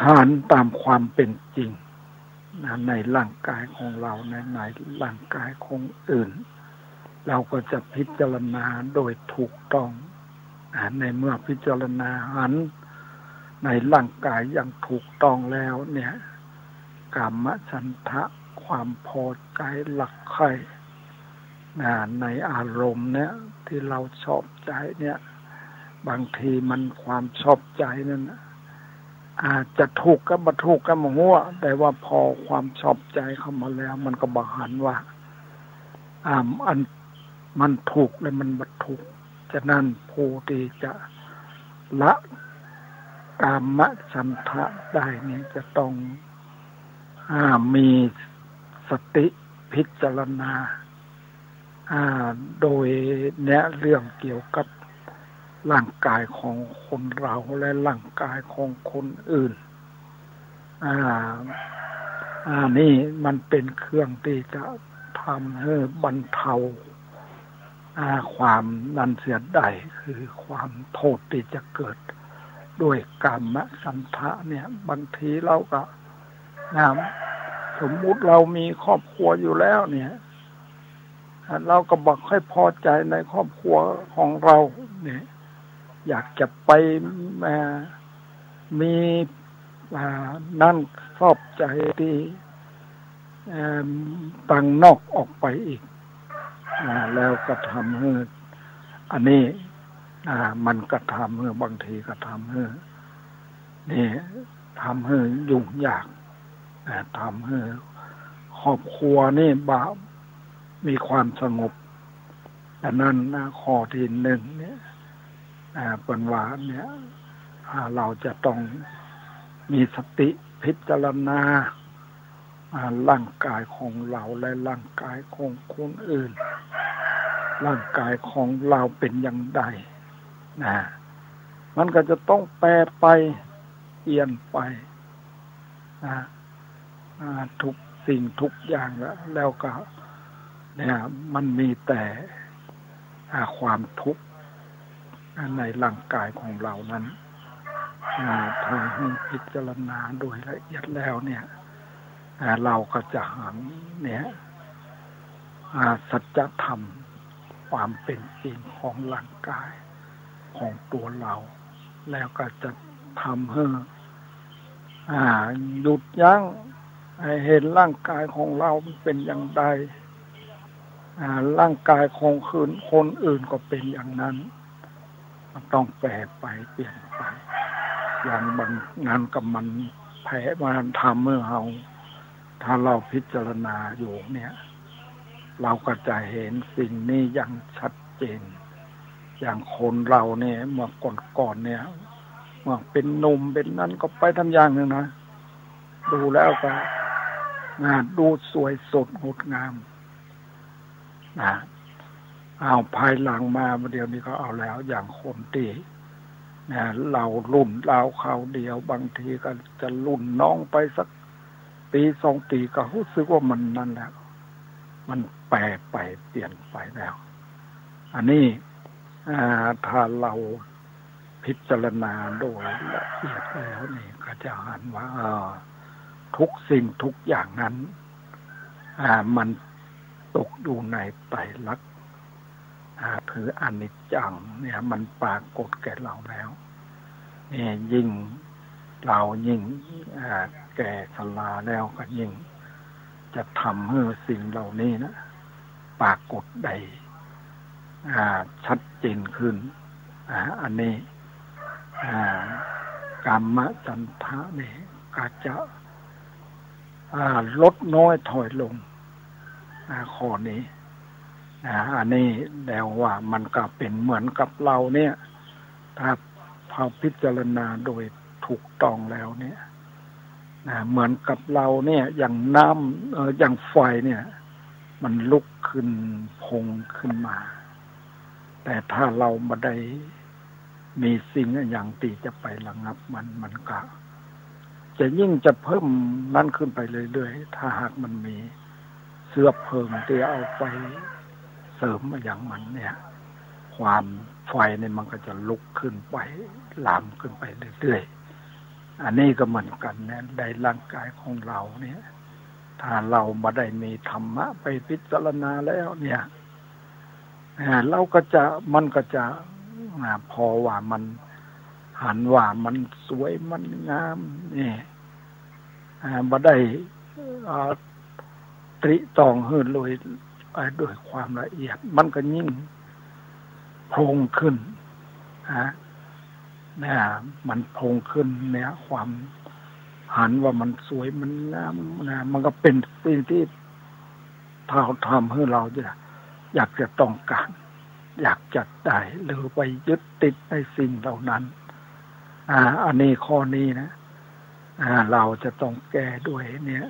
[SPEAKER 5] หันตามความเป็นจริงในร่างกายของเราในร่างกายของอื่นเราก็จะพิจารณาโดยถูกต้องในเมื่อพิจารณาหันในร่างกายอย่างถูกต้องแล้วเนี่ยกามฉันทะความพอใจหลักใคร่ในอารมณ์เนี่ยที่เราชอบใจเนี่ยบางทีมันความชอบใจนั้นอาจจะถูกก็บ่ถูกก็บ่ฮู้แต่ว่าพอความชอบใจเข้ามาแล้วมันก็บ่หันว่าอันมันถูกและมันบ่ถูกฉะนั้นผู้ที่จะละกามฉันทะได้นี่จะต้องมีสติพิจารณาโดยแนะเรื่องเกี่ยวกับร่างกายของคนเราและร่างกายของคนอื่นนี่มันเป็นเครื่องที่จะทำให้บรรเทาความนันเสียดายคือความโทษที่จะเกิดด้วยกามฉันทะเนี่ยบางทีเราก็สมมุติเรามีครอบครัวอยู่แล้วเนี่ยเราก็บอกให้พอใจในครอบครัวของเราเนี่ยอยากจะไปมีนั่นชอบใจที่ต่างนอกออกไปอีกแล้วก็ทำให้อันนี้ มันก็ทำให้บางทีก็ทำให้นี่ทำให้ยุ่งยากทำให้ครอบครัวนี่มีความสงบดังนั้นข้อที่หนึ่งเนี่ยเป็นว่าเนี่ยเราจะต้องมีสติพิจารณาร่างกายของเราและร่างกายของคนอื่นร่างกายของเราเป็นอย่างไรมันก็จะต้องแปรไปเปลี่ยนไปทุกสิ่งทุกอย่างแล้วก็เนี่ยมันมีแต่ความทุกข์ในร่างกายของเรานั้นถ้าให้พิจารณาโดยละเอียดแล้วเนี่ยเราก็จะเห็นเนี่ยสัจธรรมความเป็นจริงของร่างกายของตัวเราแล้วก็จะทำให้หยุดยั้งเห็นร่างกายของเราเป็นอย่างใดร่างกายของคนอื่นก็เป็นอย่างนั้นมันต้องแปรไปเปลี่ยนไปอย่างบางงานกับมันแพ้มันทำเมื่อถ้าเราพิจารณาอยู่เนี่ยเราก็จะเห็นสิ่งนี้อย่างชัดเจนอย่างคนเราเนี่ยเมื่อก่อนเนี่ยเมื่อเป็นหนุ่มเป็นนั้นก็ไปทำอย่างนึงนะดูแล้วก็ดูสวยสดงดงามเอาภายหลังมาเดี๋ยวนี้ก็เอาแล้วอย่างคนตีเรารุ่นเราเขาเดียวบางทีก็จะรุ่นน้องไปสักปี2 ปีก็รู้สึกว่ามันนั่นแล้วมันแปรไปเปลี่ยนไปแล้วอันนี้ถ้าเราพิจารณาโดยละเอียดแล้วนี่ก็จะเห็นว่าทุกสิ่งทุกอย่างนั้นมันตกอยู่ในไตรลักษณ์ถืออนิจจังเนี่ยมันปรากฏแก่เราแล้วนี่ยิ่งเรายิ่งแก่ชราแล้วก็ยิ่งจะทำให้สิ่งเหล่านี้นะปรากฏได้ชัดเจนขึ้นอันนี้กามฉันทะนี่ก็จะลดน้อยถอยลงข้อนี้อันนี้แล้วว่ามันก็เป็นเหมือนกับเราเนี่ยถ้าพอพิจารณาโดยถูกต้องแล้วเนี่ยเหมือนกับเราเนี่ยอย่างน้ำอย่างไฟเนี่ยมันลุกขึ้นพงขึ้นมาแต่ถ้าเราไม่ได้มีสิ่งอย่างที่จะไประงับมันก็จะยิ่งจะเพิ่มนั่นขึ้นไปเรื่อยๆถ้าหากมันมีเสื้อเพลิงที่เอาไปเสริมอย่างมันเนี่ยความไฟเนี่ยมันก็จะลุกขึ้นไปลามขึ้นไปเรื่อยๆอันนี้ก็เหมือนกันนะในร่างกายของเราเนี่ยถ้าเราไม่ได้มีธรรมะไปพิจารณาแล้วเนี่ยเราก็จะมันก็จะพอว่ามันหันว่ามันสวยมันงามนี่บ่ได้ตริตองหื้อเลยด้วยความละเอียดมันก็ยิ่งโพงขึ้นมันโพงขึ้นเนี่ยความหันว่ามันสวยมันงามมันก็เป็นสิ่งที่เราทำให้เราอยากจะต้องการอยากจัดได้หรือไปยึดติดในสิ่งเหล่านั้นอันนี้ข้อนี้นะเราจะต้องแก้ด้วยเนี่ย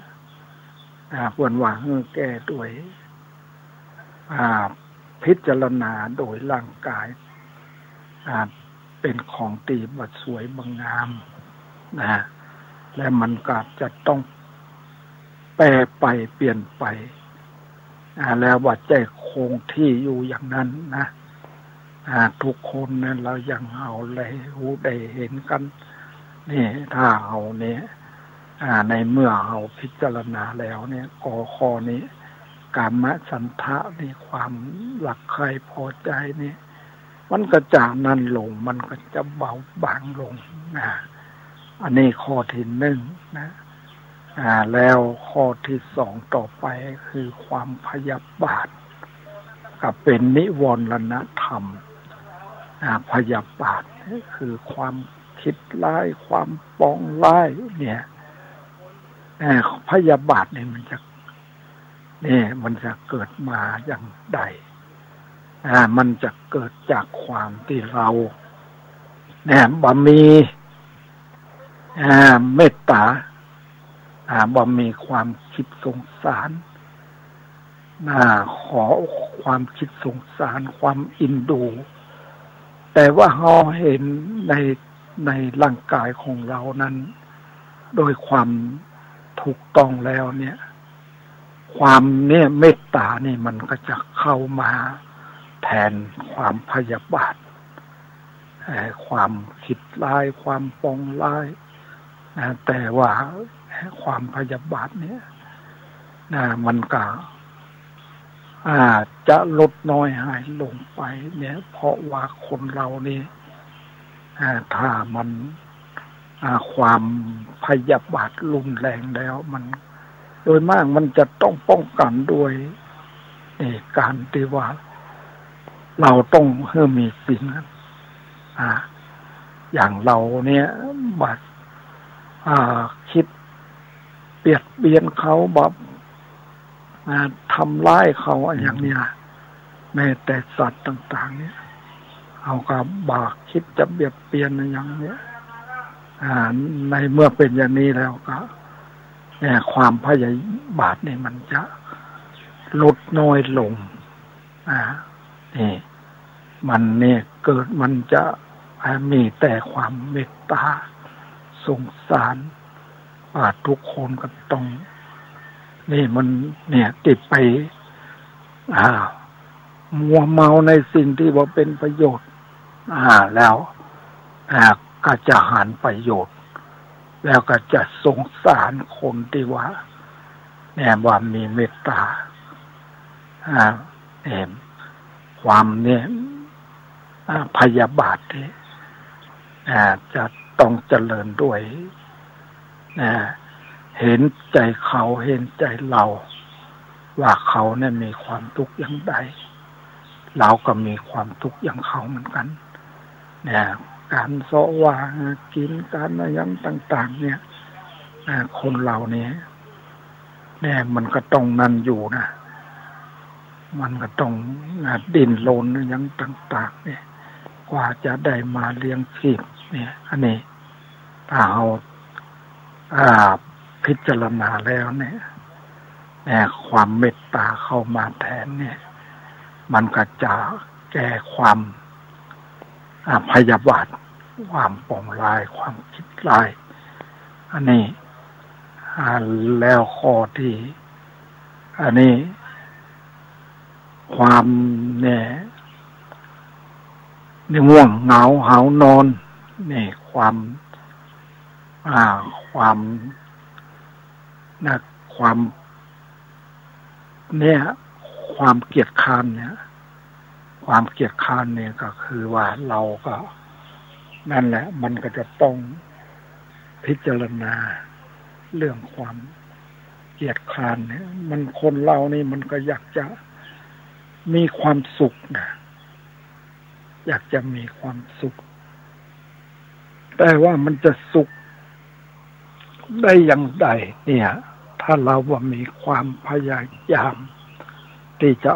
[SPEAKER 5] ควรว่าแก้ด้วยพิจารณาโดยร่างกายเป็นของตีบัดสวยบางงามและมันก็จะต้องแปรไปเปลี่ยนไปแล้วว่าใจคงที่อยู่อย่างนั้นนะทุกคนนั้นเรายังเอาเลยรู้ได้เห็นกันนี่ถ้าเอาเนี่ยในเมื่อเอาพิจารณาแล้วเนี่ยข้อนี้กามฉันทะนี่ความหลักใครพอใจนี่มันก็จะนั่นลงมันก็จะเบาบางลงอันนี้ข้อที่หนึ่งนะแล้วข้อที่สองต่อไปคือความพยาบาทกับเป็นนิวรณธรรม พยาบาทคือความคิดร้ายความปองร้ายเนี่ยพยาบาทเนี่ยมันจะเกิดมาอย่างใดมันจะเกิดจากความที่เราบ่มีเมตตาบ่มีความคิดสงสารขอความคิดสงสารความอินดูแต่ว่าเราเห็นในร่างกายของเรานั้นโดยความถูกต้องแล้วเนี่ยความเนี่ยเมตตานี่มันก็จะเข้ามาแทนความพยาบาทความคิดร้ายความปองร้ายแต่ว่าความพยาบาทเนี่ยมันก็จะลดน้อยหายลงไปเนี่ยเพราะว่าคนเรานี่ถ้ามันความพยาบาทรุนแรงแล้วมันโดยมากมันจะต้องป้องกันด้วยการที่ว่าเราต้องให้มีศีลอย่างเราเนี่ยบัดคิดเบียดเบียนเขาแบบทำร้ายเขาอย่างนี้นะแม้แต่สัตว์ต่างๆเนี่ยเอากับบากคิดจะเบียดเบียนอย่างนี้ในเมื่อเป็นอย่างนี้แล้วก็ความพยาบาทนี่มันจะลดน้อยลงนี่มันเนี่ยเกิดมันจะมีแต่ความเมตตาสงสารทุกคนก็ต้องนี่มันเนี่ยติดไปมัวเมาในสิ่งที่ว่าเป็นประโยชน์แล้วก็จะหาประโยชน์แล้วก็จะสงสารคนที่ว่าเนี่ยว่ามีเมตตาความเนี่ยพยาบาทเนี่ยจะต้องเจริญด้วยเห็นใจเขาเห็นใจเราว่าเขาเนี่ยมีความทุกข์อย่างใดเราก็มีความทุกข์อย่างเขาเหมือนกันเนี่ยการเสาะว่ากินการอะไรต่างๆเนี่ยคนเราเนี่ยมันก็ต้องนั่นอยู่นะมันก็ต้องดิ้นรนอย่างต่างๆเนี่ยกว่าจะได้มาเลี้ยงชีพเนี่ยอันนี้ถ้าเราพิจารณาแล้วเนี่ยความเมตตาเข้ามาแทนเนี่ยมันก็จะแก้ความพยาบาทความปองร้ายความคิดร้ายอันนี้แล้วข้อที่อันนี้ความเนี่ยง่วงเหงาหาวนอนนี่ความเนี่ยความเกียจคร้านเนี่ยความเกียจคร้านเนี่ยก็คือว่าเราก็นั่นแหละมันก็จะต้องพิจารณาเรื่องความเกียจคร้านเนี่ยมันคนเรานี่มันก็อยากจะมีความสุขนะอยากจะมีความสุขแต่ว่ามันจะสุขได้อย่างใดเนี่ยถ้าเราว่ามีความพยายามที่จะ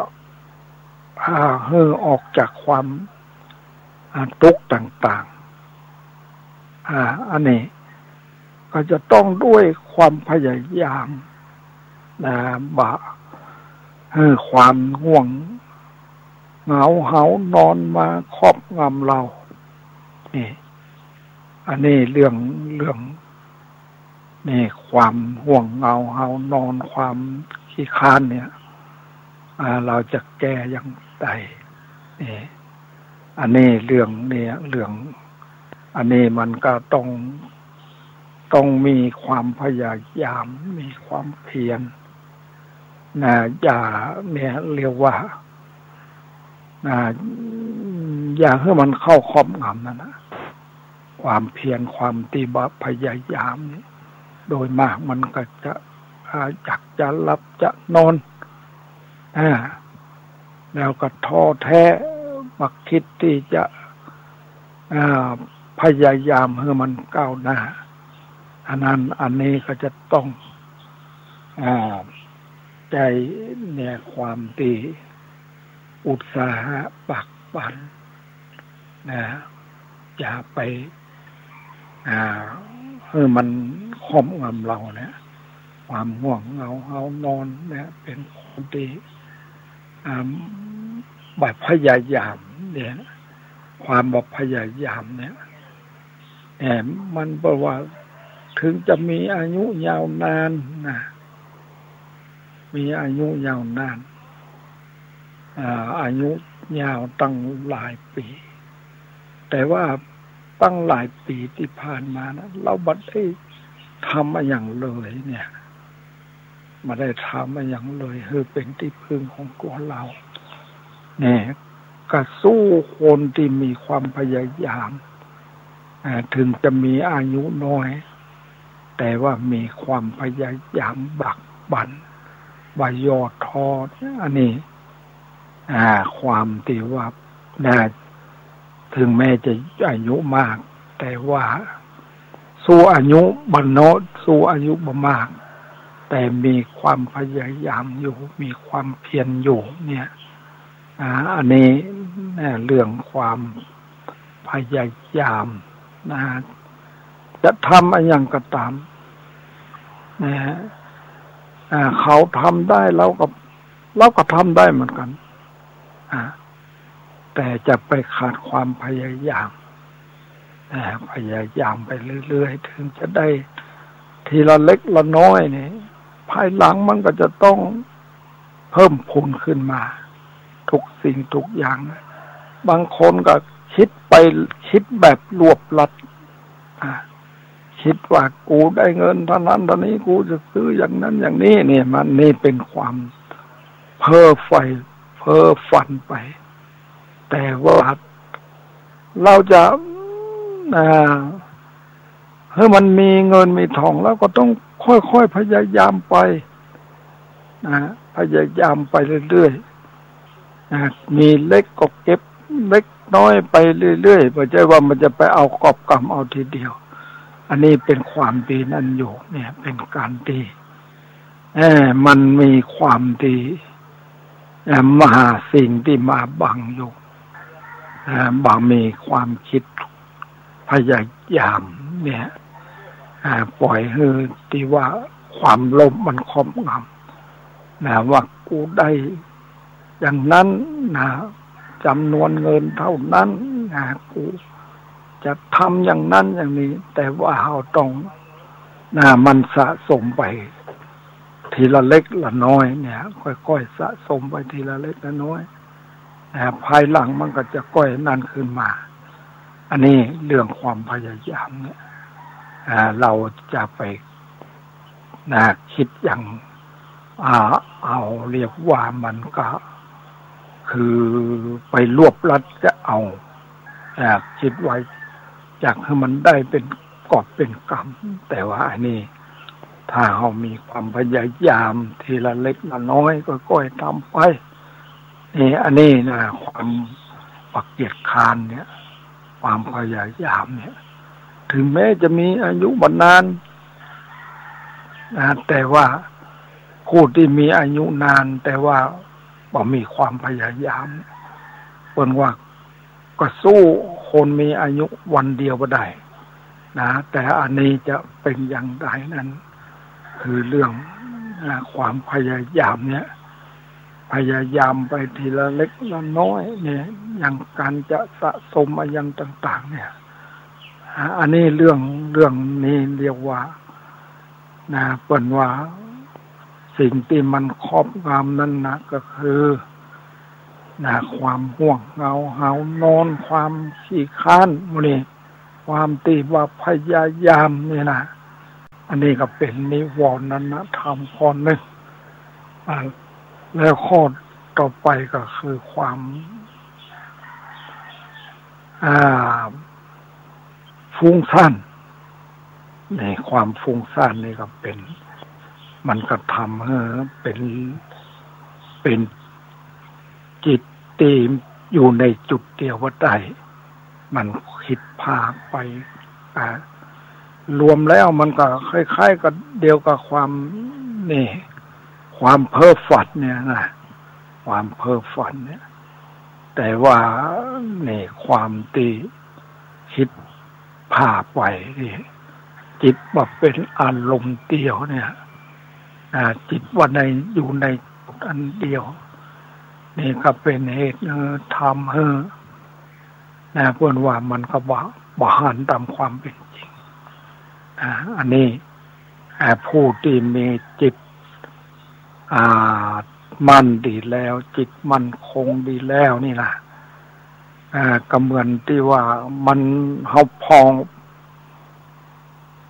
[SPEAKER 5] ให้ออกจากความทุกข์ต่างๆอันนี้ก็จะต้องด้วยความพยายามความง่วงเหงาหาวนอนมาครอบงำเรานี่อันนี้เรื่องนี่ความห่วงเหงาหาวนอนความขี้คร้านเนี่ยเราจะแก้อย่างไรนี่อันนี้เรื่องอันนี้มันก็ต้องมีความพยายามมีความเพียรอย่าเนี่ยเรียกว่าอย่าให้มันเข้าครอบงำนะความเพียรความตีบะพยายามนี่โดยมากมันก็จะอยากจะหลับจะนอนแล้วก็ท้อแท้มักคิดที่จะ พยายามให้มันก้าวหน้าอันนี้ก็จะต้องใจเนี่ยความดีอุตสาหะปักปันนะอย่าไปให้มันครอบงำเราเนี่ยความห่วงเหงานอนเนี่ยเป็นความดีแบบพยายามเนี่ยความแบบพยายามเนี่ยมันแปลว่าถึงจะมีอายุยาวนานนะมีอายุยาวนานอายุยาวตั้งหลายปีแต่ว่าตั้งหลายปีที่ผ่านมานะเราไม่ได้ทำอะไรอย่างเลยเนี่ยไม่ได้ทำอะไรอย่างเลยคือเป็นที่พึ่งของตัวเราเนี่ยก็สู้คนที่มีความพยายามถึงจะมีอายุน้อยแต่ว่ามีความพยายามบักบั่นบ่ยอท้ออันนี้ความที่ว่าถึงแม้จะอายุมากแต่ว่าสู้อายุบ่น้อยสู้อายุบ่มากแต่มีความพยายามอยู่มีความเพียรอยู่เนี่ยอันนี้เรื่องความพยายามจะทำอะไรอย่างก็ตามเขาทำได้เราก็ทำได้เหมือนกันแต่จะไปขาดความพยายามพยายามไปเรื่อยๆถึงจะได้ทีละเล็กละน้อยนี่ภายหลังมันก็จะต้องเพิ่มพูนขึ้นมาทุกสิ่งทุกอย่างบางคนก็คิดแบบรวบลัดคิดว่ากูได้เงินเท่านั้นเท่านี้กูจะซื้ออย่างนั้นอย่างนี้เนี่ยมันนี่เป็นความเพ้อฝันไปแต่ว่าเราจะให้มันมีเงินมีทองแล้วก็ต้องค่อยๆพยายามไปพยายามไปเรื่อยๆมีเล็กก็เก็บเล็กน้อยไปเรื่อยๆไม่ใช่ว่ามันจะไปเอากอบกำเอาทีเดียวอันนี้เป็นความดีนั่นอยู่เนี่ยเป็นการดีมันมีความดีมาหาสิ่งที่มาบังอยู่บางมีความคิดพยายามเนี่ยปล่อยให้ที่ว่าความโลภมันครอบงำว่ากูได้อย่างนั้นจำนวนเงินเท่านั้นกูจะทำอย่างนั้นอย่างนี้แต่ว่าเราต้องมันสะสมไปทีละเล็กละน้อยเนี่ยค่อยๆสะสมไปทีละเล็กละน้อยภายหลังมันก็จะก้อยนั่นขึ้นมาอันนี้เรื่องความพยายามเนี่ยเราจะไปคิดอย่างเอาเรียกว่ามันก็คือไปรวบรัดจะเอาคิดไว้อยากให้มันได้เป็นกอบเป็นกำแต่ว่าอันนี้ถ้าเรามีความพยายามทีละเล็กละน้อยก็ค่อยทำไปนี่อันนี้นะความปักเกียรติคานเนี่ยความพยายามเนี่ยถึงแม้จะมีอายุนานแต่ว่าผู้ที่มีอายุนานแต่ว่าบ่มีความพยายามเพิ่นว่าก็สู้คนมีอายุวันเดียวบ่ได้แต่อันนี้จะเป็นอย่างไรนั้นคือเรื่องความพยายามเนี่ยพยายามไปทีละเล็กละน้อยเนี่ยอย่างการจะสะสมอะไรอย่างต่างๆเนี่ยอันนี้เรื่องนี้เรียกว่าเปิ้นว่าสิ่งที่มันครอบงำนั้นนะก็คือความห่วงเหงานอนความขี้ค้านพวกนี้ความตีว่าพยายามเนี่ยนะอันนี้ก็เป็นนิวรณธรรมข้อหนึ่งแล้วข้อต่อไปก็คือความฟุ้งซ่านในความฟุ้งซ่านนี่ก็เป็นมันก็ทำให้เป็นจิตที่อยู่ในจุดเดียวว่าได้มันค คิดพาไปรวมแล้วมันก็คล้ายๆกับเดียวกับความนี่ความเพ้อฝันเนี่ยนะความเพ้อฝันเนี่ยแต่ว่านี่ความตีคิดพาไปนี่จิตว่าเป็นอารมณ์เดียวเนี่ยจิตว่าในอยู่ในอันเดียวนี่ก็เป็นเหตุทำให้เพื่อนว่ามันก็บาหันตามความเป็นจริงอันนี้ผู้ที่มีจิตมั่นดีแล้วจิตมั่นคงดีแล้วนี่ล่ะก็เหมือนที่ว่ามันเขา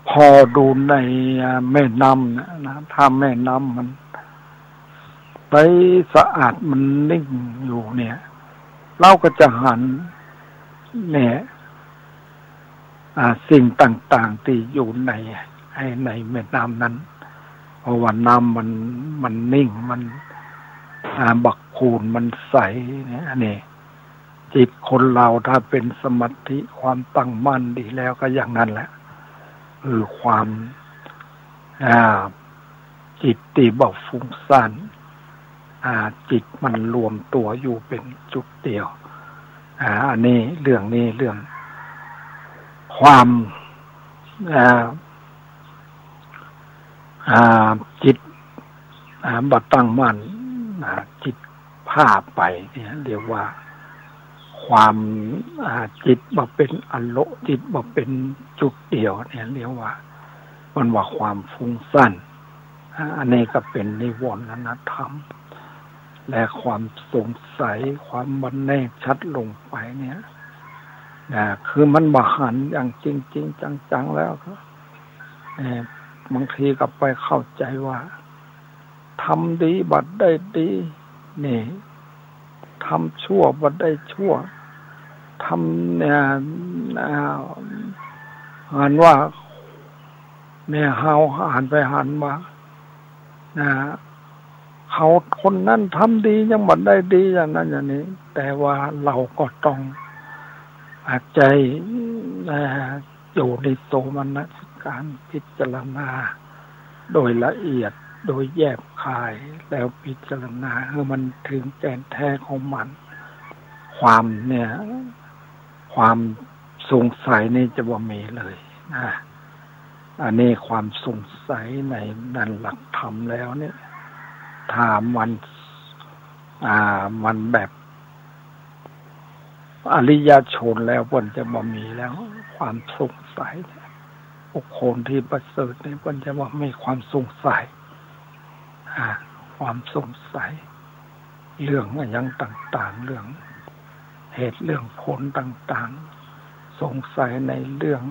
[SPEAKER 5] พอดูในแม่น้ำนะถ้าแม่น้ำมันใสสะอาดมันนิ่งอยู่เนี่ยเราก็จะหันเนี่ยสิ่งต่างๆที่อยู่ในแม่น้ำนั้นเพราะว่าน้ำมันนิ่งมันบักคูนมันใสเนี่ยนี่จิตคนเราถ้าเป็นสมาธิความตั้งมั่นดีแล้วก็อย่างนั้นแหละคือความจิตที่เบาฟุ้งซ่านจิตมันรวมตัวอยู่เป็นจุดเดียวอันนี้เรื่องความจิตบัดตั้งมั่นจิตพาไปเนี่ยเรียกว่าความจิตมาเป็นอโลจิตมาเป็นจุดเดียวเนี่ยเรียกว่ามันว่าความฟุ้งซ่านอันนี้ก็เป็นนิวรณธรรมและความสงสัยความมันแน่ชัดลงไปเนี่ยคือมันบาหันอย่างจริงๆจังๆแล้วครับบางทีก็ไปเข้าใจว่าทำดีบัดได้ดีนี่ทำชั่วบัดได้ชั่วทำเนี่ยอ่านว่าเนี่ยเฮาอ่านไปอ่านมาเขาคนนั้นทำดียังบัดได้ดีอย่างนั้นอย่างนี้แต่ว่าเราก็ต้องใจอยู่ในโสมนัสการพิจารณาโดยละเอียดโดยแยบคายแล้วพิจารณาให้มันถึงแก่นแท้ของมันความเนี่ยความสงสัยนี่จะบ่มีเลยนะอันนี้ความสงสัยในนั้นหลักธรรมแล้วเนี่ยถ้ามันแบบอริยชนแล้วเพิ่นจะบ่มีแล้วความสงสัยบุคคลที่ประเสริฐนี่เพิ่นจะบ่มีความสงสัยความสงสัยเรื่องอย่างต่างๆเรื่องเหตุเรื่องผลต่างๆสงสัยในเรื่อง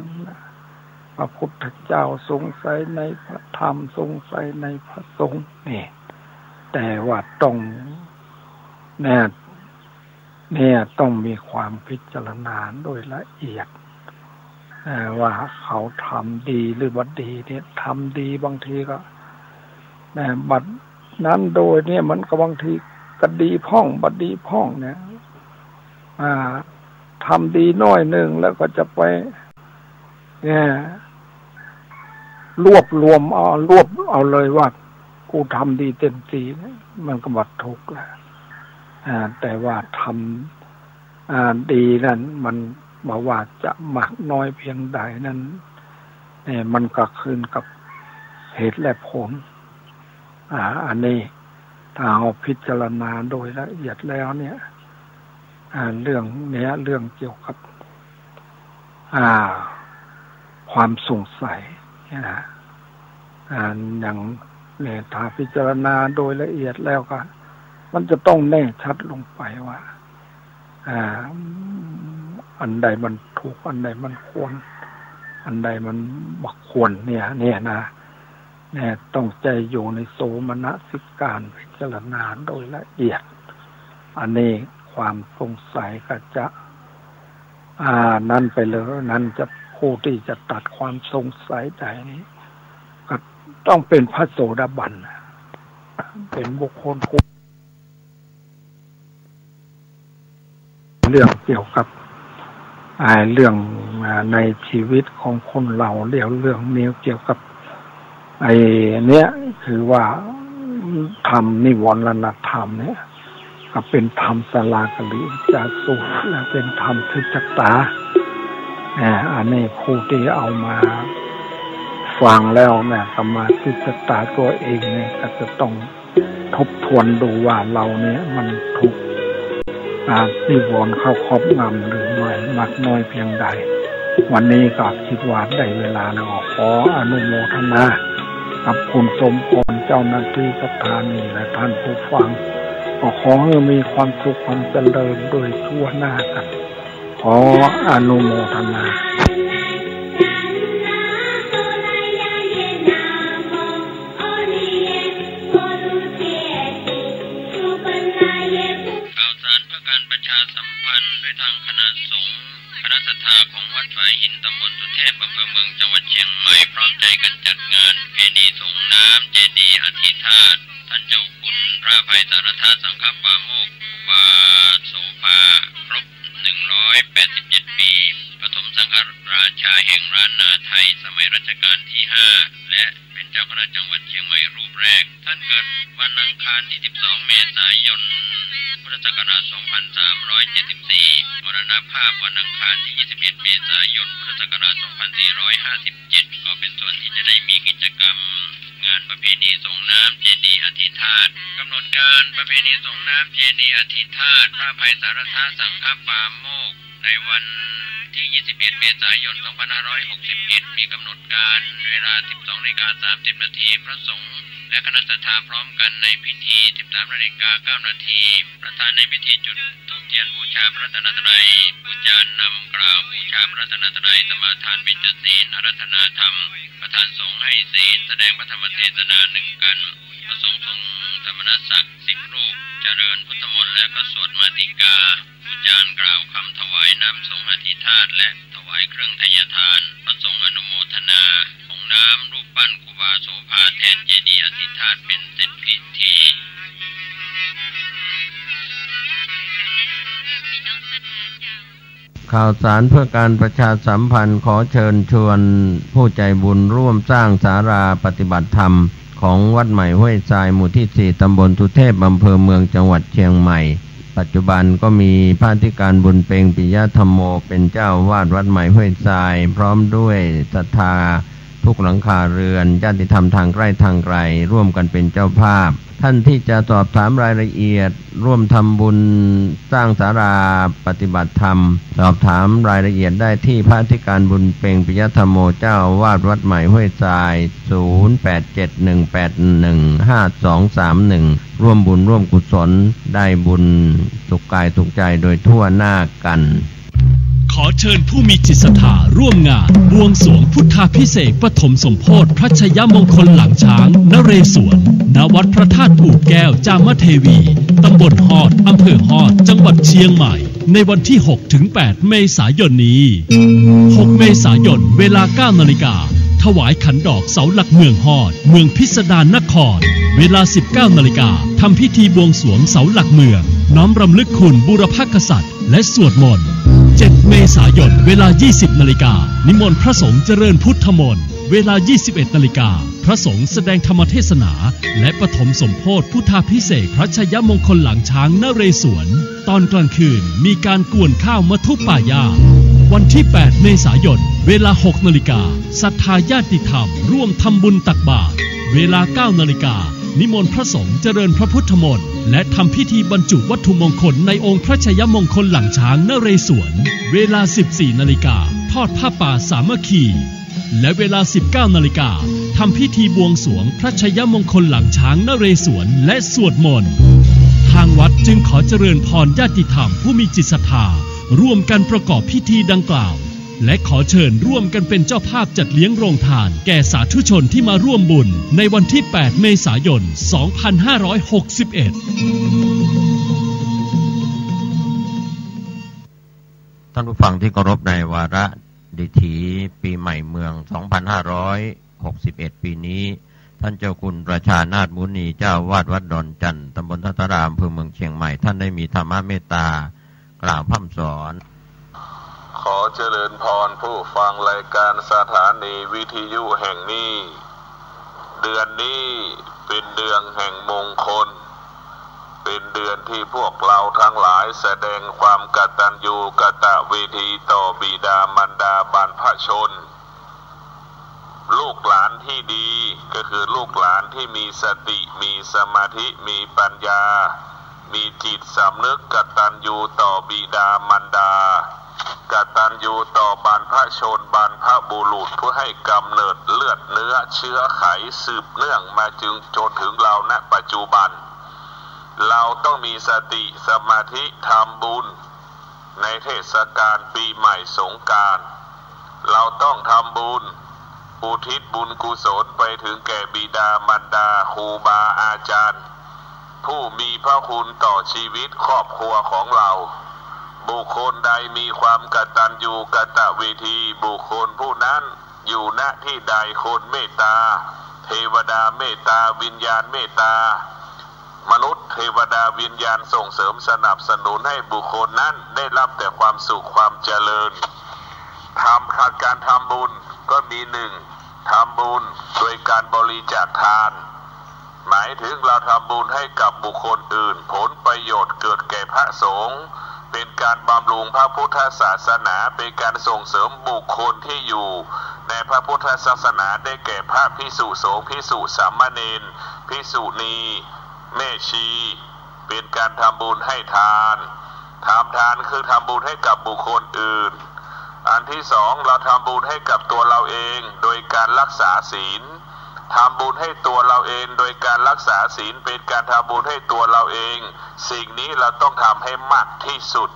[SPEAKER 5] พระพุทธเจ้าสงสัยในพระธรรมสงสัยในพระสงฆ์นี่แต่ว่าต้องเนี่ยต้องมีความพิจารณาโดยละเอียดว่าเขาทำดีหรือบัดดีเนี่ยทำดีบางทีก็บัดนั้นโดยเนี่ยมันก็บางทีก็ดีพ่องบัดดีพ่องเนี่ยทำดีน้อยหนึ่งแล้วก็จะไปรวบรวมเอาเลยว่ากูทำดีเต็มที่มันก็บัดทุกข์แล้วแต่ว่าทำดีนั้นมันบอกว่าจะมากน้อยเพียงใดนั้นมันก็ขึ้นกับเหตุและผลอันนี้ถ้าเราพิจารณาโดยละเอียดแล้วเนี่ยเรื่องเนี้ยเรื่องเกี่ยวกับความสงสัยอย่างเนี่ยถ้าพิจารณาโดยละเอียดแล้วก็มันจะต้องแน่ชัดลงไปว่าอันใดมันถูกอันใดมันควรอันใดมันบักควรเนี่ยนะต้องใจอยู่ในโสมนัสิการพิจารณาโดยละเอียดอันนี้ความสงสัยก็จะนั่นไปเลยนั้นจะผู้ที่จะตัดความสงสัยใจนี้ก็ต้องเป็นพระโสดาบันเป็นบุคคลผู้เรื่องเกี่ยวกับเรื่อง ในชีวิตของคนเราเรื่องนี้เกี่ยวกับไอ้เนี้ยคือว่าธรรมนิวรณธรรมเนี่ยก็เป็นธรรมสลากลิจาสุและเป็นธรรมทิจตาอันนี้ผู้ที่เอามาฟังแล้วเนี่ยสมาธิจตาตัวเองเนี่ยก็จะต้องทบทวนดูว่าเราเนี่ยมันถูกนิวรณ์เข้าครอบงำหรือไม่มากน้อยเพียงใดวันนี้ก็คิดว่าได้เวลาแล้วขออนุโมทนากับคุณสมพรเจ้าหน้าที่สถานีและท่านผู้ฟังขอให้มีความสุขความเจริญโดยทั่วหน้ากันขออนุโมทนา
[SPEAKER 2] ข่าวสารเพื่อการประชาสัมพันธ์ด้วยทางคณะสงฆ์คณะศรัทธาของวัดฝายหินตำบลสุเทพอำเภอเมืองจังหวัดเชียงใหม่พร้อมใจกันจัดงานประเพณีส่งน้ำเจดีย์อธิธาตุท่านเจ้าคุณพระอภัยสารธาตุสังฆปาโมกข์อุบาโสภาครบ187 ปีปฐมสังฆราชาแห่งล้านนาไทยสมัยรัชกาลที่5และเป็นเจ้าคณะจังหวัดเชียงใหม่รูปแรกท่านเกิดวันอังคารที่12 เมษายนพุทธศักราช 2374 มรณภาพวันอังคารที่ 21 เมษายน พุทธศักราช 2457 ก็เป็นส่วนที่จะได้มีกิจกรรมงานประเพณีส่งน้ำเจดีย์อธิธาตุกำหนดการประเพณีส่งน้ำเจดีย์อธิธาตุพระอภัยสารธาตุสังฆปาโมกข์ในวันที่ 21 เมษายน 2561 มีกำหนดการเวลา 12:30 น.พระสงฆ์และคณะศรัทธาพร้อมกันในพิธี 13:09 น.ประธานในพิธีจุดธูปเทียนบูชาพระรัตนตรัยผู้จารย์นำกล่าวบูชาพระรัตนตรัยสมาทานเบญจศีลอาราธนาธรรมประธานสงฆ์ให้ศีลแสดงพระธรรมเทศนา1 กันพระสงฆ์ทรงสมณศักดิ์10 รูปเจริญพุทธมนต์และก็สวดมาติกาผู้จารย์กล่าวคำถวายน้ำสงฆ์อธิธาตุและถวายเครื่องไทยทานพระสงฆ์อนุโมทนาของน้ำรูปปั้นครูบาโสภาแทนเจดีย์อธิธาตุเป็นเสร็จพิธีข่าวสารเพื่อการประชาสัมพันธ์ขอเชิญชวนผู้ใจบุญร่วมสร้างศาลาปฏิบัติธรรมของวัดใหม่ห้วยทรายหมู่ที่ 4 ตำบลสุเทพอำเภอเมืองจังหวัดเชียงใหม่ปัจจุบันก็มีพระอธิการบุญเปงปิยธรรมโมเป็นเจ้าวาดวัดใหม่ห้วยทรายพร้อมด้วยศรัทธาทุกหลังคาเรือนญาติธรรมทางใกล้ทางไกลร่วมกันเป็นเจ้าภาพท่านที่จะสอบถามรายละเอียดร่วมทำบุญสร้างศาลาปฏิบัติธรรมสอบถามรายละเอียดได้ที่พระอธิการบุญเปงปิยธรรมโมเจ้าวาดวัดใหม่ห้วยทราย 0871815231 ร่วมบุญร่วมกุศลได้บุญสุขกายสุขใจโดยทั่วหน้ากัน
[SPEAKER 1] ขอเชิญผู้มีจิตศรัทธาร่วมงานบวงสรวงพุทธาภิเษกปฐมสมโภชพระชยมงคลหลังช้างนเรศวร ณ วัดพระธาตุอู่แก้วจามเทวีตำบลฮอดอำเภอฮอดจังหวัดเชียงใหม่ในวันที่ 6-8 เมษายนนี้ 6 เมษายนเวลา 9 นาฬิกาถวายขันดอกเสาหลักเมืองฮอดเมืองพิสดารนครเวลา 19 นาฬิกาทำพิธีบวงสรวงเสาหลักเมืองน้อมรำลึกคุณบูรพกษัตริย์และสวดมนต์ 7 เมษายนเวลา 20 นาฬิกานิมนต์พระสงฆ์เจริญพุทธมนต์เวลา 21 นาฬิกาพระสงฆ์แสดงธรรมเทศนาและปฐมสมโภชพุทธาภิเษกพระชยมงคลหลังช้างนเรศวรตอนกลางคืนมีการกวนข้าวมัทุป่ายาวันที่ 8 เมษายนเวลา 6 นาฬิกาศรัทธาญาติธรรมร่วมทำบุญตักบาตรเวลา 9 นาฬิกานิมนต์พระสงฆ์เจริญพระพุทธมนต์และทำพิธีบรรจุวัตถุมงคลในองค์พระชยมงคลหลังช้างนเรศวรเวลา 14 นาฬิกาทอดผ้าป่าสามัคคีและเวลา 19 นาฬิกาทำพิธีบวงสรวงพระชยมงคลหลังช้างนเรศวรและสวดมนต์ทางวัดจึงขอเจริญพรญาติธรรมผู้มีจิตศรัทธาร่วมกันประกอบพิธีดังกล่าวและขอเชิญร่วมกันเป็นเจ้าภาพจัดเลี้ยงโรงทานแก่สาธุชนที่มาร่วมบุญในวันที่ 8 เมษายน 2561
[SPEAKER 2] ท่านผู้ฟังที่เคารพในวาระดิถีปีใหม่เมือง 2561 ปีนี้ท่านเจ้าคุณประชานาถมุนีเจ้าวาดวัดดอนจันทร์ตำบลทัตตารามอำเภอเมืองเชียงใหม่ท่านได้มีธรรมเมตตากล่าวพร่ำสอน
[SPEAKER 3] ขอเจริญพรผู้ฟังรายการสถานีวิทยุแห่งนี้เดือนนี้เป็นเดือนแห่งมงคลเป็นเดือนที่พวกเราทั้งหลายแสดงความกตัญญูกตเวทีต่อบิดามารดาบรรพชนลูกหลานที่ดีก็คือลูกหลานที่มีสติมีสมาธิมีปัญญามีจิตสำนึกกตัญญูต่อบิดามารดากตัญญูต่อบรรพชนบรรพบุรุษผู้ให้กำเนิดเลือดเนื้อเชื้อไขสืบเนื่องมาจนถึงเราณปัจจุบันเราต้องมีสติสมาธิทำบุญในเทศกาลปีใหม่สงกรานต์เราต้องทำบุญอุทิศบุญกุศลไปถึงแก่บิดามารดาครูบาอาจารย์ผู้มีพระคุณต่อชีวิตครอบครัวของเราบุคคลใดมีความกตัญญูกตเวทีบุคคลผู้นั้นอยู่ณที่ใดคนเมตตาเทวดาเมตตาวิญญาณเมตตามนุษย์เทวดาวิญญาณส่งเสริมสนับสนุนให้บุคคลนั้นได้รับแต่ความสุขความเจริญการทำบุญก็มีหนึ่งทำบุญโดยการบริจาคทานหมายถึงเราทำบุญให้กับบุคคลอื่นผลประโยชน์เกิดแก่พระสงฆ์เป็นการบำรุงพระพุทธศาสนาเป็นการส่งเสริมบุคคลที่อยู่ในพระพุทธศาสนาได้แก่พระภิกษุสงฆ์ภิกษุสามเณรภิกษุณีแม่ชีเป็นการทำบุญให้ทานคือทำบุญให้กับบุคคลอื่นอันที่สองเราทำบุญให้กับตัวเราเองโดยการรักษาศีลทำบุญให้ตัวเราเองโดยการรักษาศีลเป็นการทำบุญให้ตัวเราเองสิ่งนี้เราต้องทำให้มากที่สุด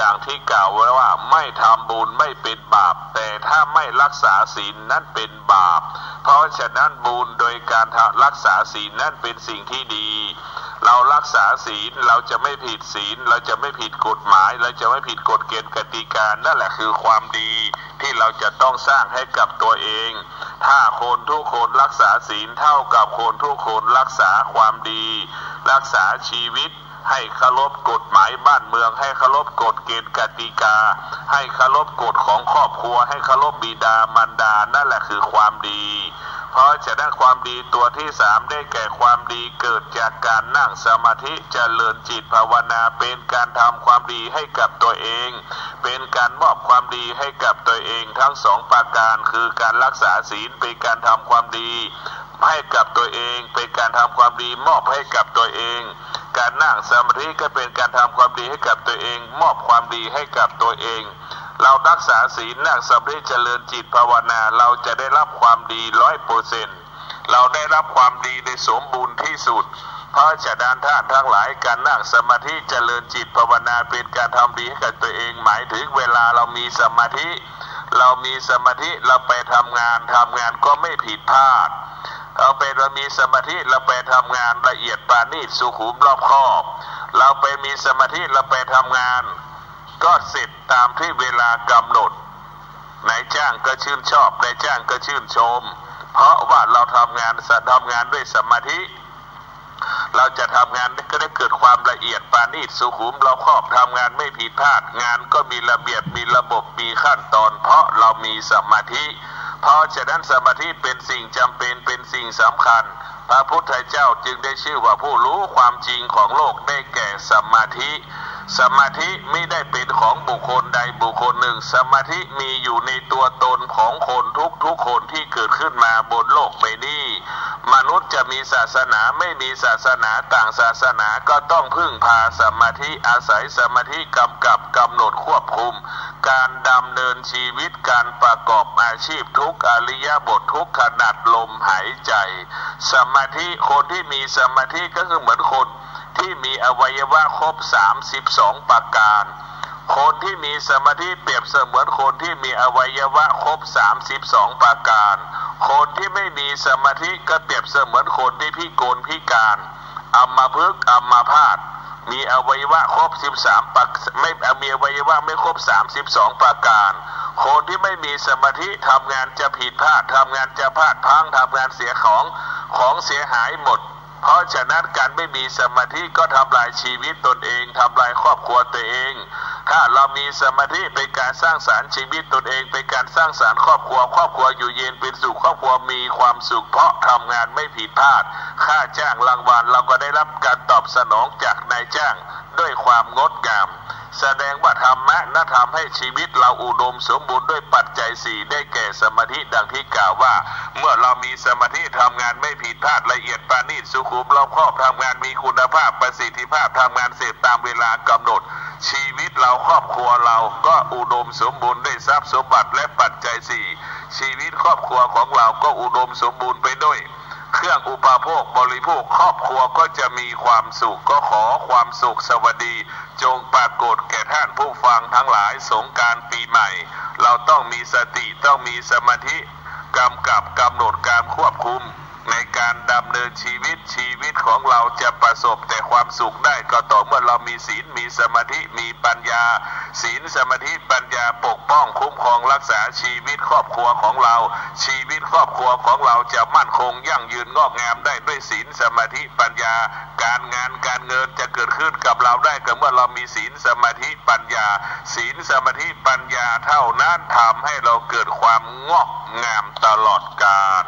[SPEAKER 3] ดังที่กล่าวไว้ว่าไม่ทำบุญไม่เป็นบาปแต่ถ้าไม่รักษาศีลนั้นเป็นบาปเพราะฉะนั้นบุญโดยการรักษาศีลนั้นเป็นสิ่งที่ดีเรารักษาศีลเราจะไม่ผิดศีลเราจะไม่ผิดกฎหมายเราจะไม่ผิดกฎเกณฑ์กติกานั่นแหละคือความดีที่เราจะต้องสร้างให้กับตัวเองถ้าคนทุกคนรักษาศีลเท่ากับคนทุกคนรักษาความดีรักษาชีวิตให้เคารพกฎหมายบ้านเมืองให้เคารพกฎเกณฑ์กติกาให้เคารพกฎของครอบครัวให้เคารพบิดามารดานั่นแหละคือความดีเพราะฉะนั้นความดีตัวที่สามได้แก่ความดีเกิดจากการนั่งสมาธิเจริญจิตภาวนาเป็นการทำความดีให้กับตัวเองเป็นการมอบความดีให้กับตัวเองทั้งสองประการคือการรักษาศีลเป็นการทำความดีให้กับตัวเองเป็นการทำความดีมอบให้กับตัวเองการนั่งสมาธิก็เป็นการทำความดีให้กับตัวเองมอบความดีให้กับตัวเองเรารักษาศีลนั่งสมาธิเจริญจิตภาวนาเราจะได้รับความดี 100% เราได้รับความดีในสมบูรณ์ที่สุดเพราะฉะนั้นท่านทั้งหลายการนั่งสมาธิเจริญจิตภาวนาเป็นการทำดีให้กับตัวเองหมายถึงเวลาเรามีสมาธิเราไปทำงานก็ไม่ผิดพลาดเรามีสมาธิเราไปทำงานละเอียดปราณีตสุขุมรอบคอบเราไปมีสมาธิเราไปทำงานก็เสร็จตามที่เวลากำหนดนายจ้างก็ชื่นชอบนายจ้างก็ชื่นชมเพราะว่าเราทำงานด้วยสมาธิเราจะทำงานก็ได้เกิดความละเอียดปราณีตสุขุมรอบคอบทำงานไม่ผิดพลาดงานก็มีระเบียบมีระบบมีขั้นตอนเพราะเรามีสมาธิเพราะฉะนั้นสมาธิเป็นสิ่งจำเป็นเป็นสิ่งสำคัญพระพุทธเจ้าจึงได้ชื่อว่าผู้รู้ความจริงของโลกได้แก่สมาธิไม่ได้เป็นของบุคคลใดบุคคลหนึ่งสมาธิมีอยู่ในตัวตนของคนทุกคนที่เกิดขึ้นมาบนโลกใบนี้มนุษย์จะมีศาสนาไม่มีศาสนาต่างศาสนาก็ต้องพึ่งพาสมาธิอาศัยสมาธิกำกับกำหนดควบคุมการดำเนินชีวิตการประกอบอาชีพทุกอริยบททุกขณะลมหายใจสมาธิคนที่มีสมาธิก็คือเหมือนคนที่มีอวัยวะครบ32ประการคนที่มีสมาธิเปรียบเสมือนคนที่มีอวัยวะครบ32ประการคนที่ไม่มีสมาธิก็เปรียบเสมือนคนที่พิการอัมพฤกษ์อัมพาตมีอวัยวะครบ13ไม่มีอวัยวะไม่ครบ32ประการคนที่ไม่มีสมาธิทำงานจะผิดพลาดทำงานจะพลาดพลั้งทำงานเสียของเสียหายหมดเพราะฉะนั้นการไม่มีสมาธิก็ทำลายชีวิตตนเองทำลายครอบครัวตัวเองท
[SPEAKER 6] ถ้าเรามีสมาธิเป็นการสร้างสรรค์ชีวิตตนเองเป็นการสร้างสรรค์ครอบครัวอยู่เย็นเป็นสุขครอบครัวมีความสุขเพราะทำงานไม่ผิดพลาดค่าจ้างรางวัลเราก็ได้รับการตอบสนองจากนายจ้างด้วยความงดงามแสดงว่าธรรมะนั้นทำให้ชีวิตเราอุดมสมบูรณ์ด้วยปัจจัยสี่ได้แก่สมาธิดังที่กล่าวว่าเมื่อเรามีสมาธิทำงานไม่ผิดพลาดละเอียดปราณีตสุขุมรอบคอบทำงานมีคุณภาพประสิทธิภาพทำงานเสร็จตามเวลากำหนดชีวิตเราครอบครัวเราก็อุดมสมบูรณ์ด้วยทรัพย์สมบัติและปัจจัยสี่ชีวิตครอบครัวของเราก็อุดมสมบูรณ์ไปด้วยเครื่องอุปโภคบริโภคครอบครัวก็จะมีความสุขก็ขอความสุขสวัสดีจงปรากฏแก่ท่านผู้ฟังทั้งหลายสงกรานต์ปีใหม่เราต้องมีสติต้องมีสมาธิกำกับกำหนดการควบคุมในการดำเนินชีวิตของเราจะประสบแต่ความสุขได้ก็ต่อเมื่อเรามีศีลมีสมาธิมีปัญญาศีลสมาธิปัญญาปกป้องคุ้มครองรักษาชีวิตครอบครัวของเราชีวิตครอบครัวของเราจะมั่นคงยั่งยืนงอกงามได้ด้วยศีลสมาธิปัญญาการงานการเงินจะเกิดขึ้นกับเราได้ก็เมื่อเรามีศีลสมาธิปัญญาศีลสมาธิปัญญาเท่านั้นทำให้เราเกิดความงอกงามตลอดกาล